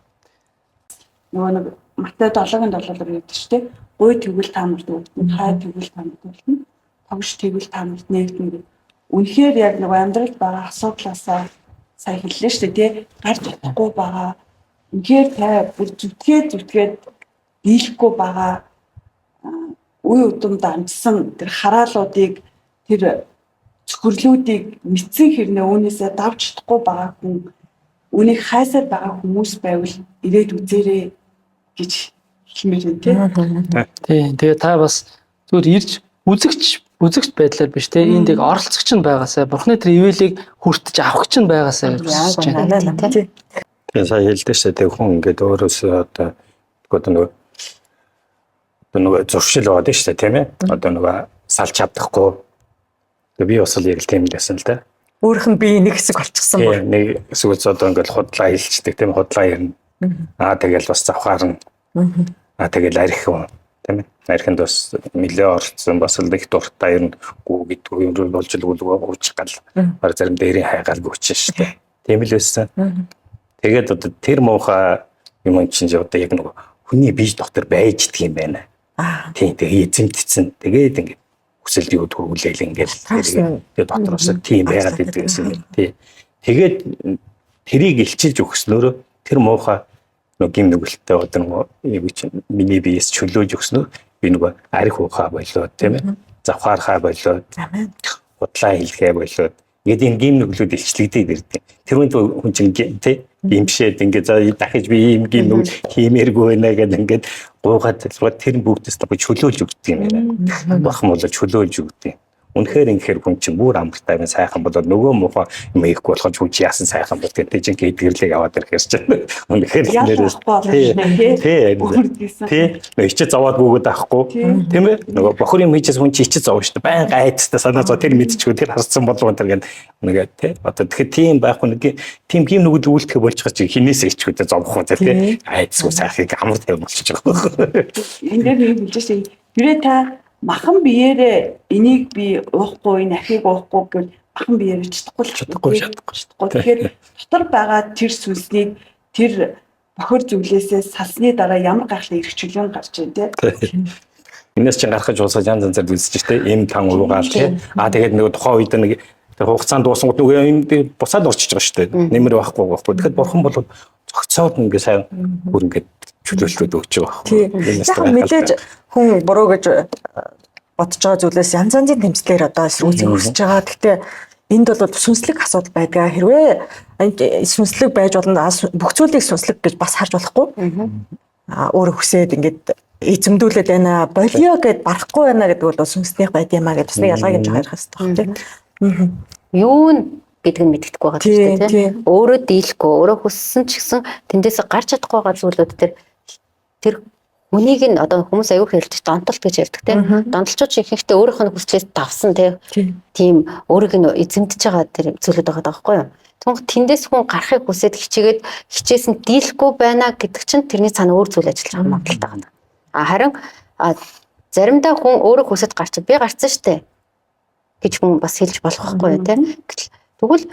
Нөгөө нэг Матай 7:7 гэдэг чинь тий. Гуй тэгвэл та нарт үлдэн, хай тэгвэл та нарт үлдэн, тогш тэгвэл та нарт нэгдэн гэдэг. Үнэхээр яг нөгөө амьдралд байгаа асуудлаасаа сая хэллээ шүү дээ тий. Гарч чадахгүй байгаа. Үнэхээр та бүр зүтгээд дийлэхгүй байгаа үе удамд амжсан тэр хараалуудыг тэр цөхрлүүдийг мэдсэн хэрнээ үүнээсээ давж чадахгүй байгаа хүн үнийг хайсаар байгаа хүмүүс байвал ирээд үзээрэй гэж хэлмээр байна тий. Тийм. Тэгээ та бас зүгээр ирж үзэгч байдлаар биш те. Энд яг оролцогч нь байгаасаа бурхны тэр ивэлийг хүртэж авахч нь байгаасаа гэж хүсэж байна. Тэгээ сая хэлдэж шүү дээ хүн ингээд өөрөөсөө одоо нөгөө зуршил байгаа шүү дээ тийм ээ. Одоо нөгөө салж чадахгүй. Тэгээ би бас л яг л тийм байсан л да. Өөрхөн би нэг хэсэг болчихсон бол. Нэг эсвэл одоо ингээд худлаа хилчдэг тийм худлаа ирнэ. Тэгэл бас завхаарна. Тэгэл арих юм тийм ээ. Архинд бас нэлээ орцсон бас л их дуртай ирнэ. Гүү гэдэг юм болж л ууж гал. Баг зарим дээрийн хайгаал гүчэн шүү дээ. Тийм л байсан. Тэгээд одоо тэр муухай юм чинь одоо яг нөгөө хүний бие дотор байж идэх юм байна. Тийм тэгээ эзэмтсэн. Тэгээд ингээд хүсэлт юу төрүүлээл ингээд тэгээд дотроос тийм байгаад идэгсэн юм. Тэгээд тэрийг илчилж өгснөөрөө тэр муухай нөгөө гим нүгэлтээ одоо нөгөө юу чинь миний биес чөлөөж өгснөөр би нөгөө арих ухаа болоод тийм ээ. Завхаархаа болоод. Худлаа хэлхээ болоод. Ингээд энэ гим нүглүүд илчлэгдээд ирдэг. Тэр хүн чинь тийм имшээд ингээд за дахиж би ийм гим нүгэл хиймээргүй байна гэдэг ингээд гуугаад тэр бүгдээс чөлөөлж өгдөг юм байна. Бахан болоо чөлөөлж өгдөг. Үнэхээр ингэхэр хүн чинь бүр амгалтай байна сайхан болоод нөгөө муухай юм ихгүй болохоч хүн чинь яасан сайхан бол гэдэг чинь гэдэрлэг аваад ирэхээр чинь үнэхээр тий ичээ зовоод бүгд авахгүй тийм ээ нөгөө бохор юм хийчихсэн хүн чинь ичээ зовж шүү дээ байн гайцтай санаа зов тэр мэдчихгүй тэр харсан болов энэ нэгэ тий одоо тэгэхээр тийм байхгүй нэг тийм гим нүгэл үйлдэхэ болж байгаа чи хинээсээ ичгүүдээ зовох уу тий айцгүй сайхыг амар тавь болчихж байгаа. Энд дээр би хэлж шээ. Тэрээ та махан биеэрээ энийг би уухгүй, энэ ахийг уухгүй гэвэл махан биеэрээ чадахгүй. Тэгэхээр дотор байгаа тэр сүнснийг тэр бохор зүйлээсээ салсны дараа ямар гайхалтай эрх чөлөө гарч ийн тий. Энэс чинь гарахж уусаж янз янзаар үзэж штэ эм тан уугаал тий. Тэгээд нөгөө тухайн үед нэг хугацаанд дуусангууд нөгөө эм буцаад орчиж байгаа штэ. Нэмэр байхгүй. Тэгэхээр бурхан бол зөгцөөд ингээ сайн бүр ингээ чөлөөлөлүүд өгч байгаа. Яг мэдээж хүн буруу гэж бодож байгаа зүйлээс янз янзын тэмцлэр одоо эсрүүцийг өсөж байгаа. Гэхдээ энд бол сүнслэг асуудал байдаг. Хэрвээ сүнслэг байж болно бүх зүйлийг сүнслэг гэж бас харж болохгүй. Өөрөө хүсээд ингээд эзэмдүүлээд байна. Болио гэд барахгүй байна гэдэг бол сүнснийх байд юмаа гэж бас нэг ялгаа гэж харах хэрэгтэй байна. Юу гэдэг нь мэддэхгүй байгаа шүү дээ. Өөрөө дийлэхгүй, өөрөө хүссэн ч гэсэн тэндээс гарч чадахгүй байгаа зүйлүүд тэр хүнийг нь одоо хүмүүс аюул хэлж донтолт гэж ярьдаг тийм. Донтолчууд ихэнхдээ өөрийнх нь хүслээс давсан тийм өөрийг нь эзэмдэж байгаа тэр зүйлүүд байгаа байхгүй юу? Тэгвэл тэндээс хүн гарахыг хүсээд хичээсэн дийлэхгүй байна гэдэг чинь тэрний цаана өөр зүйл ажиллаж байгаа магадaltaй байна. Харин заримдаа хүн өөрөө хүсэж гарчаад би гарцсан штэ гэж хүн бас хэлж болох байхгүй юу тийм. Тэгвэл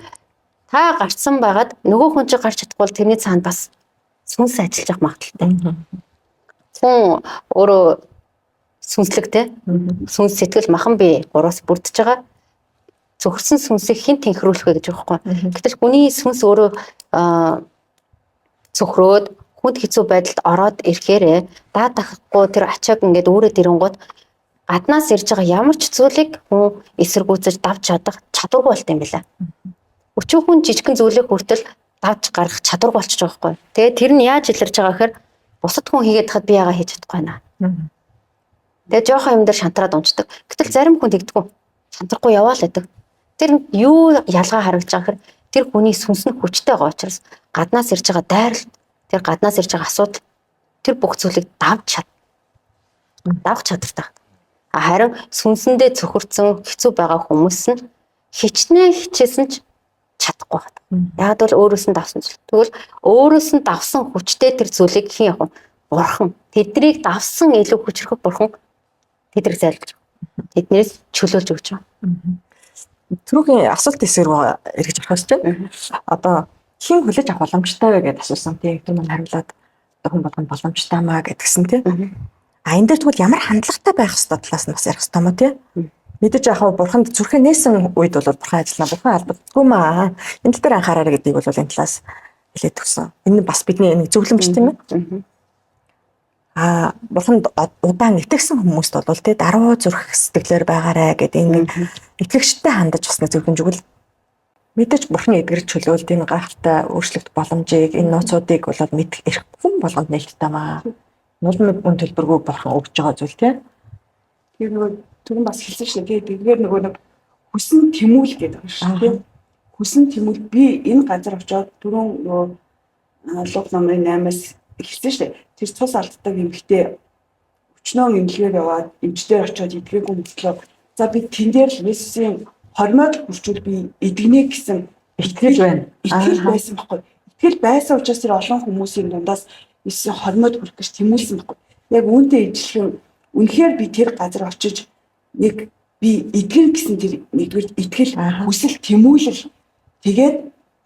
та гарцсан байгаад нөгөө хүн чинь гарч чадахгүй бол тэрний цаана бас сүнс ажиллаж явах магадaltaй. Хүн өөрөө сүнслэгтэй сүнс сэтгэл махан бие гураас бүрдэж байгаа. Зөвхөрсөн сүнсийг хэн тэнхрүүлэх вэ гэж байгаа байхгүй. Гэтэл хүний сүнс өөрөө зөвхрөөд хүнд хэцүү байдалд ороод ирэхээрээ даатахгүй тэр ачааг ингээд өөрөө дэрэнгууд гаднаас ирж байгаа ямар ч зүйлийг хүн эсэргүүцэж давж чадах чадваргүй болт юм байна. Өчүүхэн жижигхэн зүйлийг хүртэл давж гаргах чадваргүй болчихж байгаа байхгүй. Тэгээ тэр нь яаж илэрж байгаа гэхээр бусад хүн хийгээд хад би яага хийж чадахгүй байна. Тэгээ жоохон юм дээр шантраад унцдаг. Гэтэл зарим хүн тэгдэггүй. Шантрахгүй яваал гэдэг. Тэр юу ялгаа харагдаж байгаа гэхээр тэр хүний сүнс нь хүчтэй байгаа учраас гаднаас ирж байгаа дайралт, тэр гаднаас ирж байгаа асуудал тэр бүх зүйлийг давах чадвартай. Харин сүнсэндээ цөхөрцөн хэцүү байгаа хүмүүс нь хичнээн хичээсэн ч чадахгүй байна. Яг бол өөрөөс нь давсан зүйл. Тэгвэл өөрөөс нь давсан хүчтэй тэр зүйлийг хэн явах вэ? Бурхан. Тэднийг давсан илүү хүчрэх бурхан тэдрийг зайлуулж байгаа. Тэднээс чөлөөлж өгч байгаа. Түрүүгийн асуулт эсрэг эргэж орохоос чинь одоо хэн хүлээж авах боломжтой вэ гэдээ асуусан. Тийм тэр маань хариулаад хүн болгоно боломжтой маа гэдгсэн тийм. А энэ дээр тэгвэл ямар хандлагатай байх ёстой талаас нь бас ярих ёстой мó тийм. Мэдээж яг бурханд зүрхээ нээсэн үед бол бурхан ажиллана. Бурхан албадгүй маа. Энэ тал дээр анхаараа гэдгийг бол энэ талаас хэлээд өгсөн. Энэ бас бидний нэг зөвлөмж тийм ээ. А бурханд удаан итгэсэн хүмүүст бол тий даруй зүрх сэтгэлээр байгаарэ гэдэг энэ итгэгчтэй хандаж бас нэг зөвлөмж өгөл. Мэдээж бурханы эдгэр чөлөөлд энэ гайхалтай өөрчлөлт боломжийг энэ нууцуудыг бол мэдэх эрх хүн болгонд нээлттэй маа. Нулимт мөн төлбөргүй бурхан өгж байгаа зүйл тий. Тэр нөгөө түрүүн бас хэлсэн шүү дээ. Тэгэхээр нөгөө нэг хүсэн тэмүүл гэдэг байна шүү дээ. Хүсэн тэмүүл би энэ газар очиод түрүүн нөгөө Луг номын 8-аас хэлсэн шүү дээ. Тэр цус алддаг эмэгтэй өчнөө имлэгээр яваад эмчдэр очиод идгээгүй мөртлөө за би тэн дээр л Есүсийн хормойд хүрчүүл би идэгнэ гэсэн Итгэл байна. Итгэл байсан байхгүй. Итгэл байсан учраас тэр олон хүмүүсийн дундаас Есүсийн хормойд хүрэх гэж тэмүүлсэн байхгүй. Яг үүнтэй ижилхэн үнэхээр би тэр газар очиж нэг би идэгнэ гэсэн тэр нэгдүгээр итгэл хүсэл тэмүүлэл тэгээд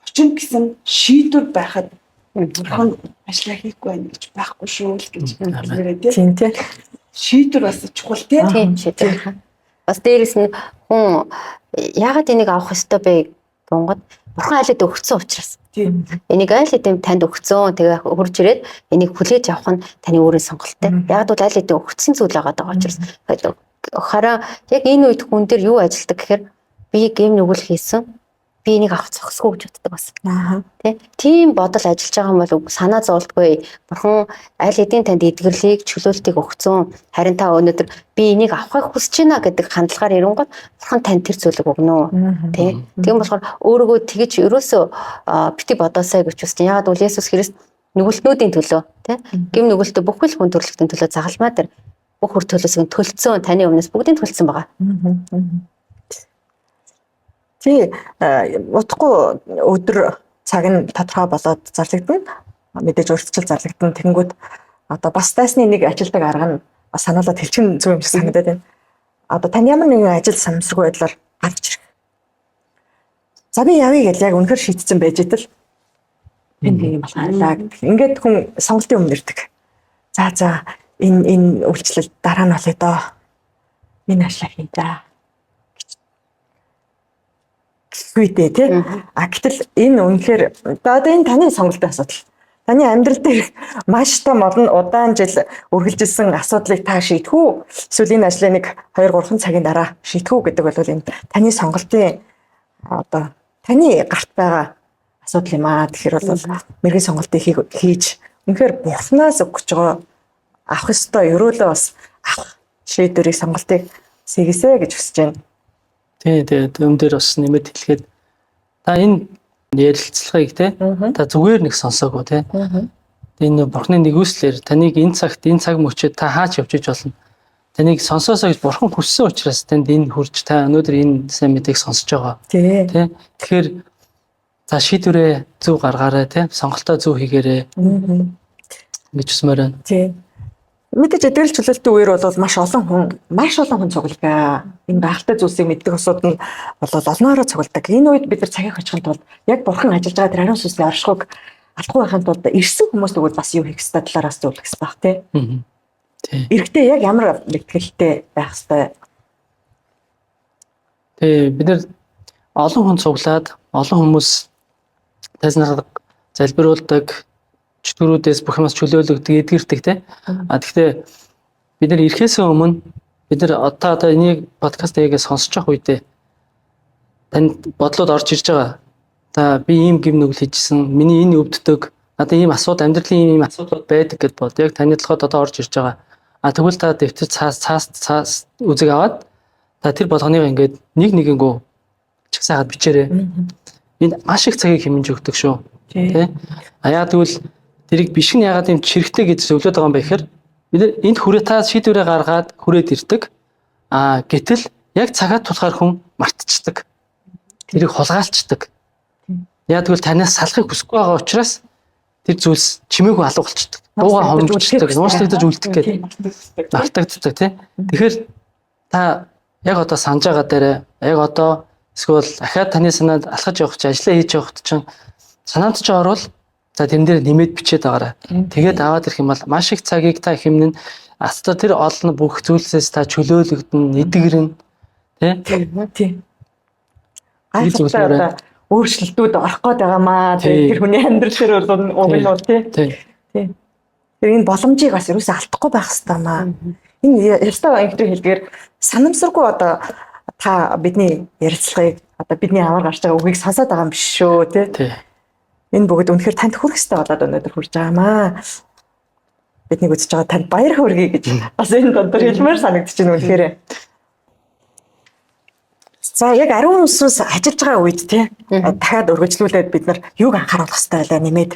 очин гэсэн шийдвэр байхад бурхан ажиллаа хийхгүй байх гэж байхгүй шүү л гэж хэлмээрээ тийм тийм. Шийдвэр бас чухал тийм. Тийм шийдвэр. Бас дээрэс нь хүн яагаад энийг авах ёстой бэ гэнгүүт бурхан айлд өгсөн учраас. Тийм. Энийг айл хэдийн танд өгсөн тэгээ хурж ирээд энийг хүлээж авах нь таны өөрийн сонголттой. Яг бол айл хэдийн өгсөн зүйл байгаа учраас. Хараа яг энэ үед хүн дээр юу ажилдаг гэхээр би гэм нүгэл хийсэн. Би энийг авах зохисгүй гэж боддог бас. Тийм бодол ажиллаж байгаа юм бол санаа зовлтгүй. Бурхан аль хэдийн танд эдгэрлийг чөлөөлтийг өгсөн. Харин та өнөөдөр би энийг авахыг хүсэж байна гэдэг хандлагаар ирэнгүүт бурхан танд тэр зүйлийг өгнө. Тийм болохоор өөрийгөө тэгэж ерөөсөө бити бодоосай гэж хүсэж. Яагаад бол Есүс Христ нүгэлтнүүдийн төлөө гэм нүгэлтээ бүхэл хүн төрөлхтөний төлөө загалмаа дээр бүх хөр төлөөсөө төлцсөн таны өмнөөс бүгдийг төлцсөн байгаа. Тий утгагүй өдөр цаг нь тодорхой болоод зарлагдана. Мэдээж өөрчлөлт зарлагдана. Тэгэнгүүт одоо бас дайсны нэг ажилдаг арга нь бас сануулаад хэлчих зүг юм шиг санагдаад байна. Одоо тань ямар нэгэн ажил самсргүй байдлаар гарч ирэх. За би явъя гэж яг үнэхээр шийдсэн байж итэл энэ юм болохлаа гэх. Ингээд хүн сонголтын өмнө ирдэг. За энэ үйлчлэл дараа нь болъё доо. Энэ ажлаа хийдэ. Үгүй тий. А гэтэл энэ үнэхээр одоо энэ таны сонголтын асуудал. Таны амьдрал дээр маш том олон удаан жил үргэлжилсэн асуудлыг та шийдэх үү? Эсвэл энэ ажлыг нэг 2-3 цагийн дараа шийдэх үү гэдэг бол энэ таны сонголтын одоо таны гарт байгаа асуудал юм аа. Тэгэхээр бол мэргийн сонголтыг хийж үнэхээр бурхнаас өгч байгаа авах ёстой ерөөлөө бас авах шийдвэрийг сонголтыг сэгээсэ гэж хүсэж байна. Тэгээд юм дээр бас нэмэт хэлэхэд та энэ ярилцлагыг та зүгээр нэг сонсоогүй те. Энэ бурхны нэгүслэр таныг энэ цаг мөчид та хаач явж иж болно. Таныг сонсоосоо гэж бурхан хүссэн учраас танд энэ хурж та өнөөдөр энэ сайн мэдээг сонсож байгаа. Тэ. Тэгэхээр за шийдвэрээ зөв гаргаарай те. Сонголтоо зөв хийгээрэй. Гэж үсмээр байна. Тий. Мэдээж эдгэрэл чөлөөлтийн үеэр бол маш олон хүн цуглаа. Энэ гайхалтай зүйлсийг мэддэг усуд нь бол олноороо цугладаг. Энэ үед бид нар цагийг очихын тулд яг бурхан ажиллаж байгаа тэр ариун сүнсний оршихуйг алдахгүй байхын тулд ирсэн хүмүүс тэгвэл бас юу хийх ёстой талаараас зөвлөх ёстой баг тий. Иргэдээ яг ямар ихтгэлтэй байх ёстой. Тэгээ бид нар олон хүн цуглаад олон хүмүүс таснараа залбируулдаг чөтгөрүүдээс бүх юмас чөлөөлөгдөг, эдгэрдэг те. А тэгэхээр бид нар ирэхээс өмнө бид нар одоо энийг подкаст хийгээ сонсож явах үедээ танд бодлоод орж ирж байгаа. За би ийм гэм нүгэл хийжсэн, миний энэ өвддөг, надад ийм асуудал амьдралын ийм асуудлууд байдаг гэд бод. Яг таны толгойд одоо орж ирж байгаа. А тэгвэл та дэвтэр цаас үзэг аваад та тэр болгоныг ингээд нэгэнгөө чагсаагаад бичээрэй. Энд маш их цагийг хэмнэж өгдөг шүү. Тэ. А яа тэгвэл тэрийг бишгэн ягаад юм чирэгтэй гэж зөвлөд байгаа юм бэ гэхээр бид нар энд хүрээ та шийдвэрээ гаргаад хүрээд ирдэг. А гэтэл яг цагаад тулахаар хүн мартчихдаг. Тэрийг хулгайлцдаг. Яг тэгвэл танаас салахыг хүсэхгүй байгаа учраас тэр зүйлс чимээгүй алга болчихдог. Дууга хомжчихдаг, нууцлагдаж үлдэх гэдэг мартагддаг тий. Тэгэхээр та яг одоо санаж байгаа дээрээ яг одоо эсвэл ахаад таны санаанд алхаж явах чи ажиллаа хийж явахт чинь санаанд ч орвол за тэрэн дээр нэмээд бичээд байгаарай. Тэгээд аваад ирэх юм бол маш их цагийг та хэмнэн астар тэр олон бүх зүйлсээс та чөлөөлөгдөн, эдгэрэн тий. Гайхалтай өөрчлөлтүүд орох гээд байгаамаа. Тэр хүний амьдрал дээр бол уг нь бол тий. Тэр энэ боломжийг бас ерөөсөө алдахгүй байх хэрэгтэй маа. Энэ ястаа инхтер хэлгээр санамсаргүй одоо та бидний ярилцлагыг одоо бидний аваар гарч байгаа үгийг сонсоод байгаа юм биш шүү тий. Энэ бүгд үнэхээр танд хүрэх хэрэгтэй болоод өнөөдөр хүрч байгаамаа. Бидний үзэж байгаа танд баяр хүргэе гэж бас энэ дондор хэлмээр санагдчих нь үнэхээр. За яг ариун сүнс ажиллаж байгаа үед тий дахиад өргөжлүүлээд бид нар юуг анхааруулах хэрэгтэй байлаа нэмээд.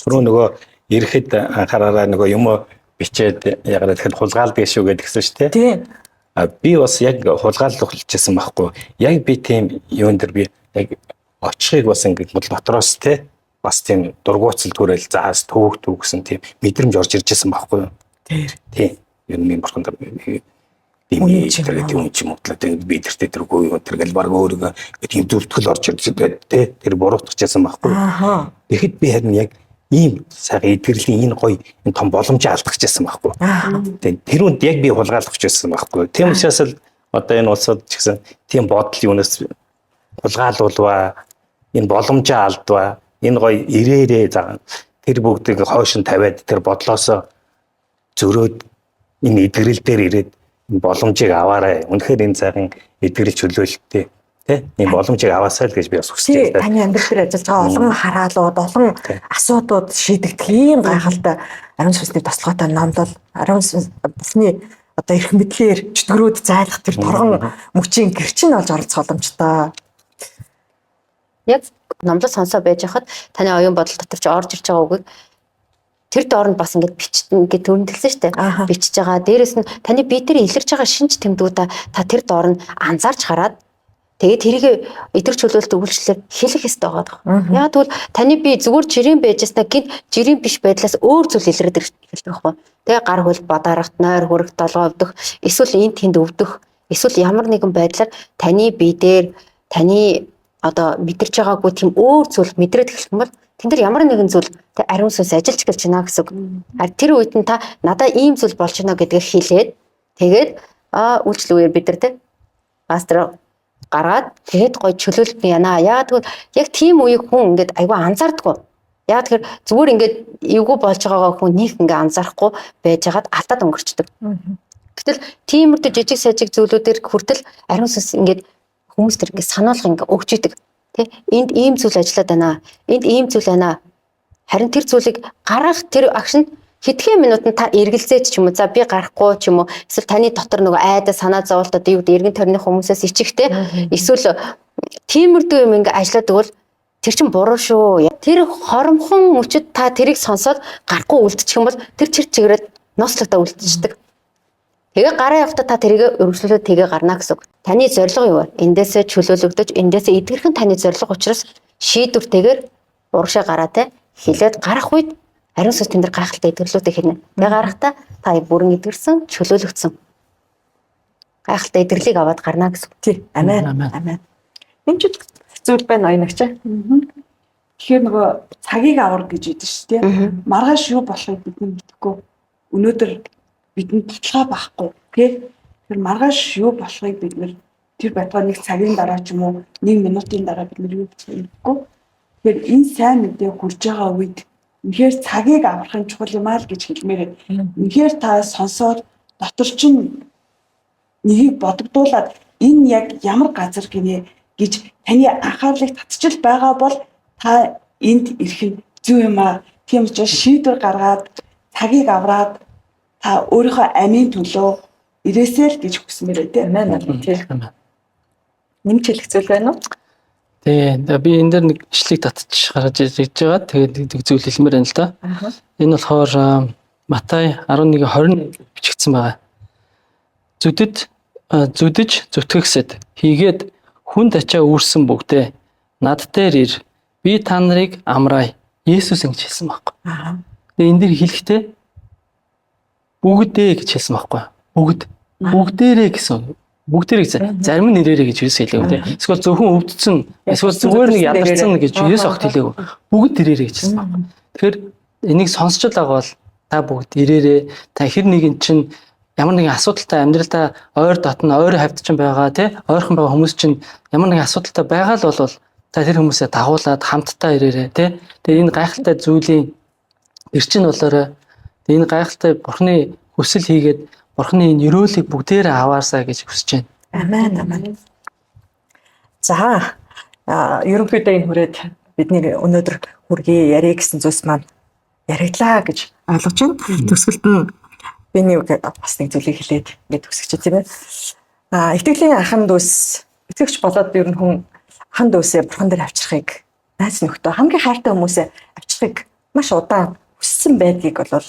Түрүү нөгөө ирэхэд анхаараараа нөгөө юм бичээд ягаад тэгэхээр хулгаалдаг шүү гэдгсэн шүү дээ. Тий. Би бас яг хулгааллах болчихсон байхгүй. Яг би тийм юун дээр би яг очихыг бас ингээд бол дотроос тий бас тийм дургуутсал төрөл заас төвөг гэсэн тийм мэдрэмж орж ирж байсан байхгүй. Тий. Юу нэг бурханд тийм юм чи мотлоо тийм би тэргүй юу тэргэл баг өөрийгөө тийм зөвтгөл орж ирж байгаа тий тэр буруутчихсан байхгүй. Тэгэхэд би харин яг ийм сайхан эдгэрлийн энэ гоё энэ том боломжийг алдчихсан байхгүй. Тэр үнд яг би хулгайлах гэсэн байхгүй. Тийм учраас л одоо энэ улсад ч гэсэн тийм бодол юунаас хулгайлуулва энэ боломжоо алдва энэ гоё ирээрээ тэр бүгдийг хойш нь тавиад тэр бодлоосоо зөрөөд энэ эдгэрэл дээр ирээд боломжийг аваарай. Үнэхээр энэ сайхан эдгэрэл чөлөөлөлттэй тий энэ боломжийг аваасай л гэж би бас хүсэж байна. Таны амьдрал дээр ажиллаж байгаа олон хараалууд, олон асуудлууд шийдэгдэх ийм гайхалтай ариун сүнсний тослоготой номлол, ариун сүнсний одоо эрх мэдлэр чөтгөрөөд зайлах тэр торгон мөчийн гэрчин болж оролцох боломжтой. Яг номлол сонсоо байж хахад таны оюун бодол дотор ч орж ирж байгаа үгийг тэр дооронд бас ингээд бичтэн гэж төрөлдөлсөн шүү дээ. Бичиж байгаа. Дээрэс нь таны бие дээр илэрч байгаа шинж тэмдгүүдээ та тэр дооронд анзаарч хараад тэгээд тэрийг эдгэр чөлөөлөлт өгүүлчлээр хэлэх ёстой байгаа. Яг тэгвэл таны бие зүгээр жирийн байжснаа гин жирийн биш байдлаас өөр зүйл илрээд эхэлдэг байхгүй. Тэгээ гар хөл бадарахт, нойр хүрэх, толгой өвдөх, эсвэл энд тэнд өвдөх, эсвэл ямар нэгэн байдлаар таны бие дээр таны одоо мэдэрч байгаагүй тийм өөр зүйл мэдрээд эхлэх юм бол тэн дээр ямар нэгэн зүйл ариун сүнс ажиллаж гэлж байна гэсэн үг. Тэр үед нь та надад ийм зүйл болж байна гэдгийг хэлээд тэгээд үйлчлэл үеэр бид нар те пастор гаргаад тэгээд гоё чөлөөлт яана. Яг тэгвэл яг тийм үеийг хүн ингээд айгүй анзаардаггүй. Яг тэгэхээр зүгээр ингээд эвгүй болж байгаагаа хүн нэг ингээд анзаарахгүй байжгаад алдаад өнгөрчдөг. Гэтэл тиймэрхүү жижиг сажиг зүйлүүдээр хүртэл ариун сүнс ингээд хүмүүс тэр ингээд сануулга ингээд өгч идэг. Тэ энд ийм зүйл ажиллаад байна. Энд ийм зүйл байна. Харин тэр зүйлийг гаргах тэр акшн хэдхэн минутанд та эргэлзээд ч юм уу за би гарахгүй ч юм уу эсвэл таны дотор нөгөө айдаа санаа зовлтод юу гэдэг эргэн тойрны хүмүүсээс ичихтэй эсвэл тиймэрдүү юм ингээ ажиллаад өгвөл тэр чин буруу шүү. Тэр хоромхон мөчөд та тэрийг сонсоод гарахгүй үлдчих юм бол тэр чигрээд ноцлогдоо үлдчихдэг. Тэгээ гараа явахдаа та тэрийг өргөжлүүлээд тэгээ гарна гэсэн үг. Таны зорилго юу вэ? Эндээсээ чөлөөлөгдөж эндээсээ эдгэрхэн таны зорилго учраас шийдвэртэйгээр урагшаа гараатай хилээд гарах үед ариун сүнс тэнд гайхалтай эдгэрлүүдийг хэлнэ. Тэгээ гарахдаа та бүрэн эдгэрсэн, чөлөөлөгдсөн. Гайхалтай эдгэрлийг аваад гарна гэсэн үг. Тий. Амен. Амен. Энэ ч зүйл байна оёногч. Тэгэхээр нөгөө цагийг авар гэж идэв шүү дээ. Маргааш юу болохыг бид мэдэхгүй. Өнөөдөр бидэнд баталгаа байхгүй тий. Тэгэхээр маргааш юу болохыг бид нэр тэр байтугай нэг цагийн дараа ч юм уу 1 минутын дараа бид нэр юу болохыг мэдэхгүй. Тэгэхээр энэ сайн мэдээ хүрж байгаа үед үнэхээр цагийг аврахын чухал юм аа л гэж хэлмээр. Үнэхээр та сонсоод дотор чинь нэгийг бодогдуулаад энэ яг ямар газар гинэ гэж таны анхаарлыг татчил байгаа бол та энд ирэх нь зүг юм аа. Тийм учраас шийдвэр гаргаад цагийг авраад та өөрийнхөө амийн төлөө ирээсэй л гэж хүсмээр дээ. Амен. Тийм. Нэмж хэлэх зүйл байна уу? Тэгээ би энэ дээр нэг ишлийг татчих гаргаж ирж байгаа. Тэгээд нэг зүйл хэлмээр байна л да. Энэ болохоор Матай 11:20 бичигдсэн байгаа. Зүдэж зүтгэгсэд хийгээд хүн тачаа үүрсэн бүгдээ над дээр ир би та нарыг амраая. Есүс ингэж хэлсэн байхгүй. Аа. Тэгээ энэ дэр хэлэхдээ бүгдээ гэж хэлсэн байхгүй. Бүгдээрээ гэсэн. Бүгдээрээ гэсэн. Зарим нь нэрээрээ гэж Есүс хэлээгүй тийм. Эсвэл зөвхөн өвдсөн, эсвэл зүгээр нэг ядарсан гэж Есүс огт хэлээгүй. Бүгд ирээрээ гэж хэлсэн байхгүй. Тэгэхээр энийг сонсч байгаа бол та бүгд ирээрээ. Та хэр нэгэн чинь ямар нэгэн асуудалтай амьдралдаа ойр дотно ойр хавьд чинь байгаа тий. Ойрхон байгаа хүмүүс чинь ямар нэгэн асуудалтай байгаа л бол та тэр хүмүүсээ дагуулад хамтдаа ирээрээ тий. Тэгээ энэ гайхалтай зүйлийн эрчин болоорой. Тэгээ энэ гайхалтай Бурхны хүсэл хийгээд Бурхны энэ өрөөлийг бүгдээрээ аваарсаа гэж хүсэж байна. Амен. За ерөнхийдөө энэ хүрээд бидний өнөөдөр хүргэе яриа гэсэн зүйлс маань яриглаа гэж ойлгож байна. Төгсгөлд нь би нэг бас нэг зүйлийг хэлээд ингэ төгсгөж тийм ээ. Итгэлийн анхан дүүс итгэгч болоод ер нь хүн анхан дүүсээ Бурхан дээр авчрахыг найз нөхдөө хамгийн хайртай хүмүүсээ авчрахыг маш удаан хүссэн байдгийг бол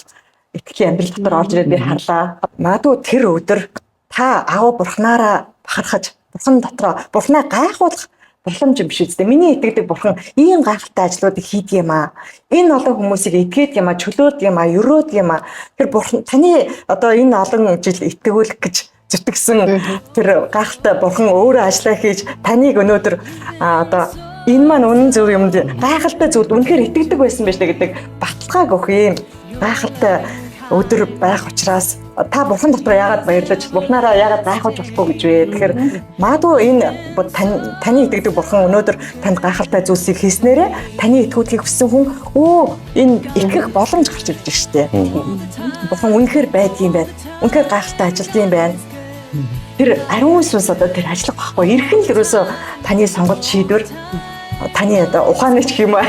итгэлийн амьдрал дотор орж ирээд би харлаа. Магадгүй тэр өдөр та аав Бурханаараа бахархаж Бурхан дотроо Бурханаа гайхуулах боломж биш үстэй. Миний итгэдэг Бурхан ийм гайхалтай ажлуудыг хийдэг юм аа. Энэ олон хүмүүсийг итгээд юм аа, чөлөөд юм аа, өрөөд юм аа. Тэр Бурхан таны одоо энэ олон жил итгүүлэх гэж зүтгэсэн тэр гайхалтай Бурхан өөрөө ажиллаа хийж таныг өнөөдөр одоо энэ маань үнэн зөв юм гайхалтай зүйлд үнэхээр итгэдэг байсан байж та гэдэг баталгааг өгөх юм гайхалтай өдөр байх учраас та Бурхан дотор яагаад баярлаж Бурханаараа яагаад гайхуулж болохгүй гэж вэ? Тэгэхээр магадгүй энэ таны итгэдэг Бурхан өнөөдөр танд гайхалтай зүйлсийг хийснээрээ таны итгүүдхийг хүссэн хүн энэ итгэх боломж гарч ирж байна шүү дээ. Бурхан үнэхээр байдгийн байна. Үнэхээр гайхалтай ажилт юм байна. Тэр ариун сүнс одоо тэр ажиллах байхгүй. Ирхэн л ерөөсөө таны сонгож шийдвэр таны одоо ухааны ч юм аа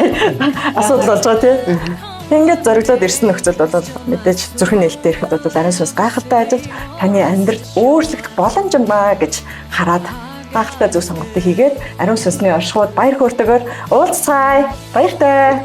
асуудал болж байгаа тийм. Ингээд зориглоод ирсэн нөхцөл бол мэдээж зүрхэн нээлттэй ирэхэд бол ариун сүнс гайхалтай ажиллаж таны амьдрал өөрчлөгдөх боломж юм ба гэж хараад гайхалтай зөв сонголтыг хийгээд ариун сүнсний оршихуйд баяр хөөртэйгээр уулзцаая. Баяртай.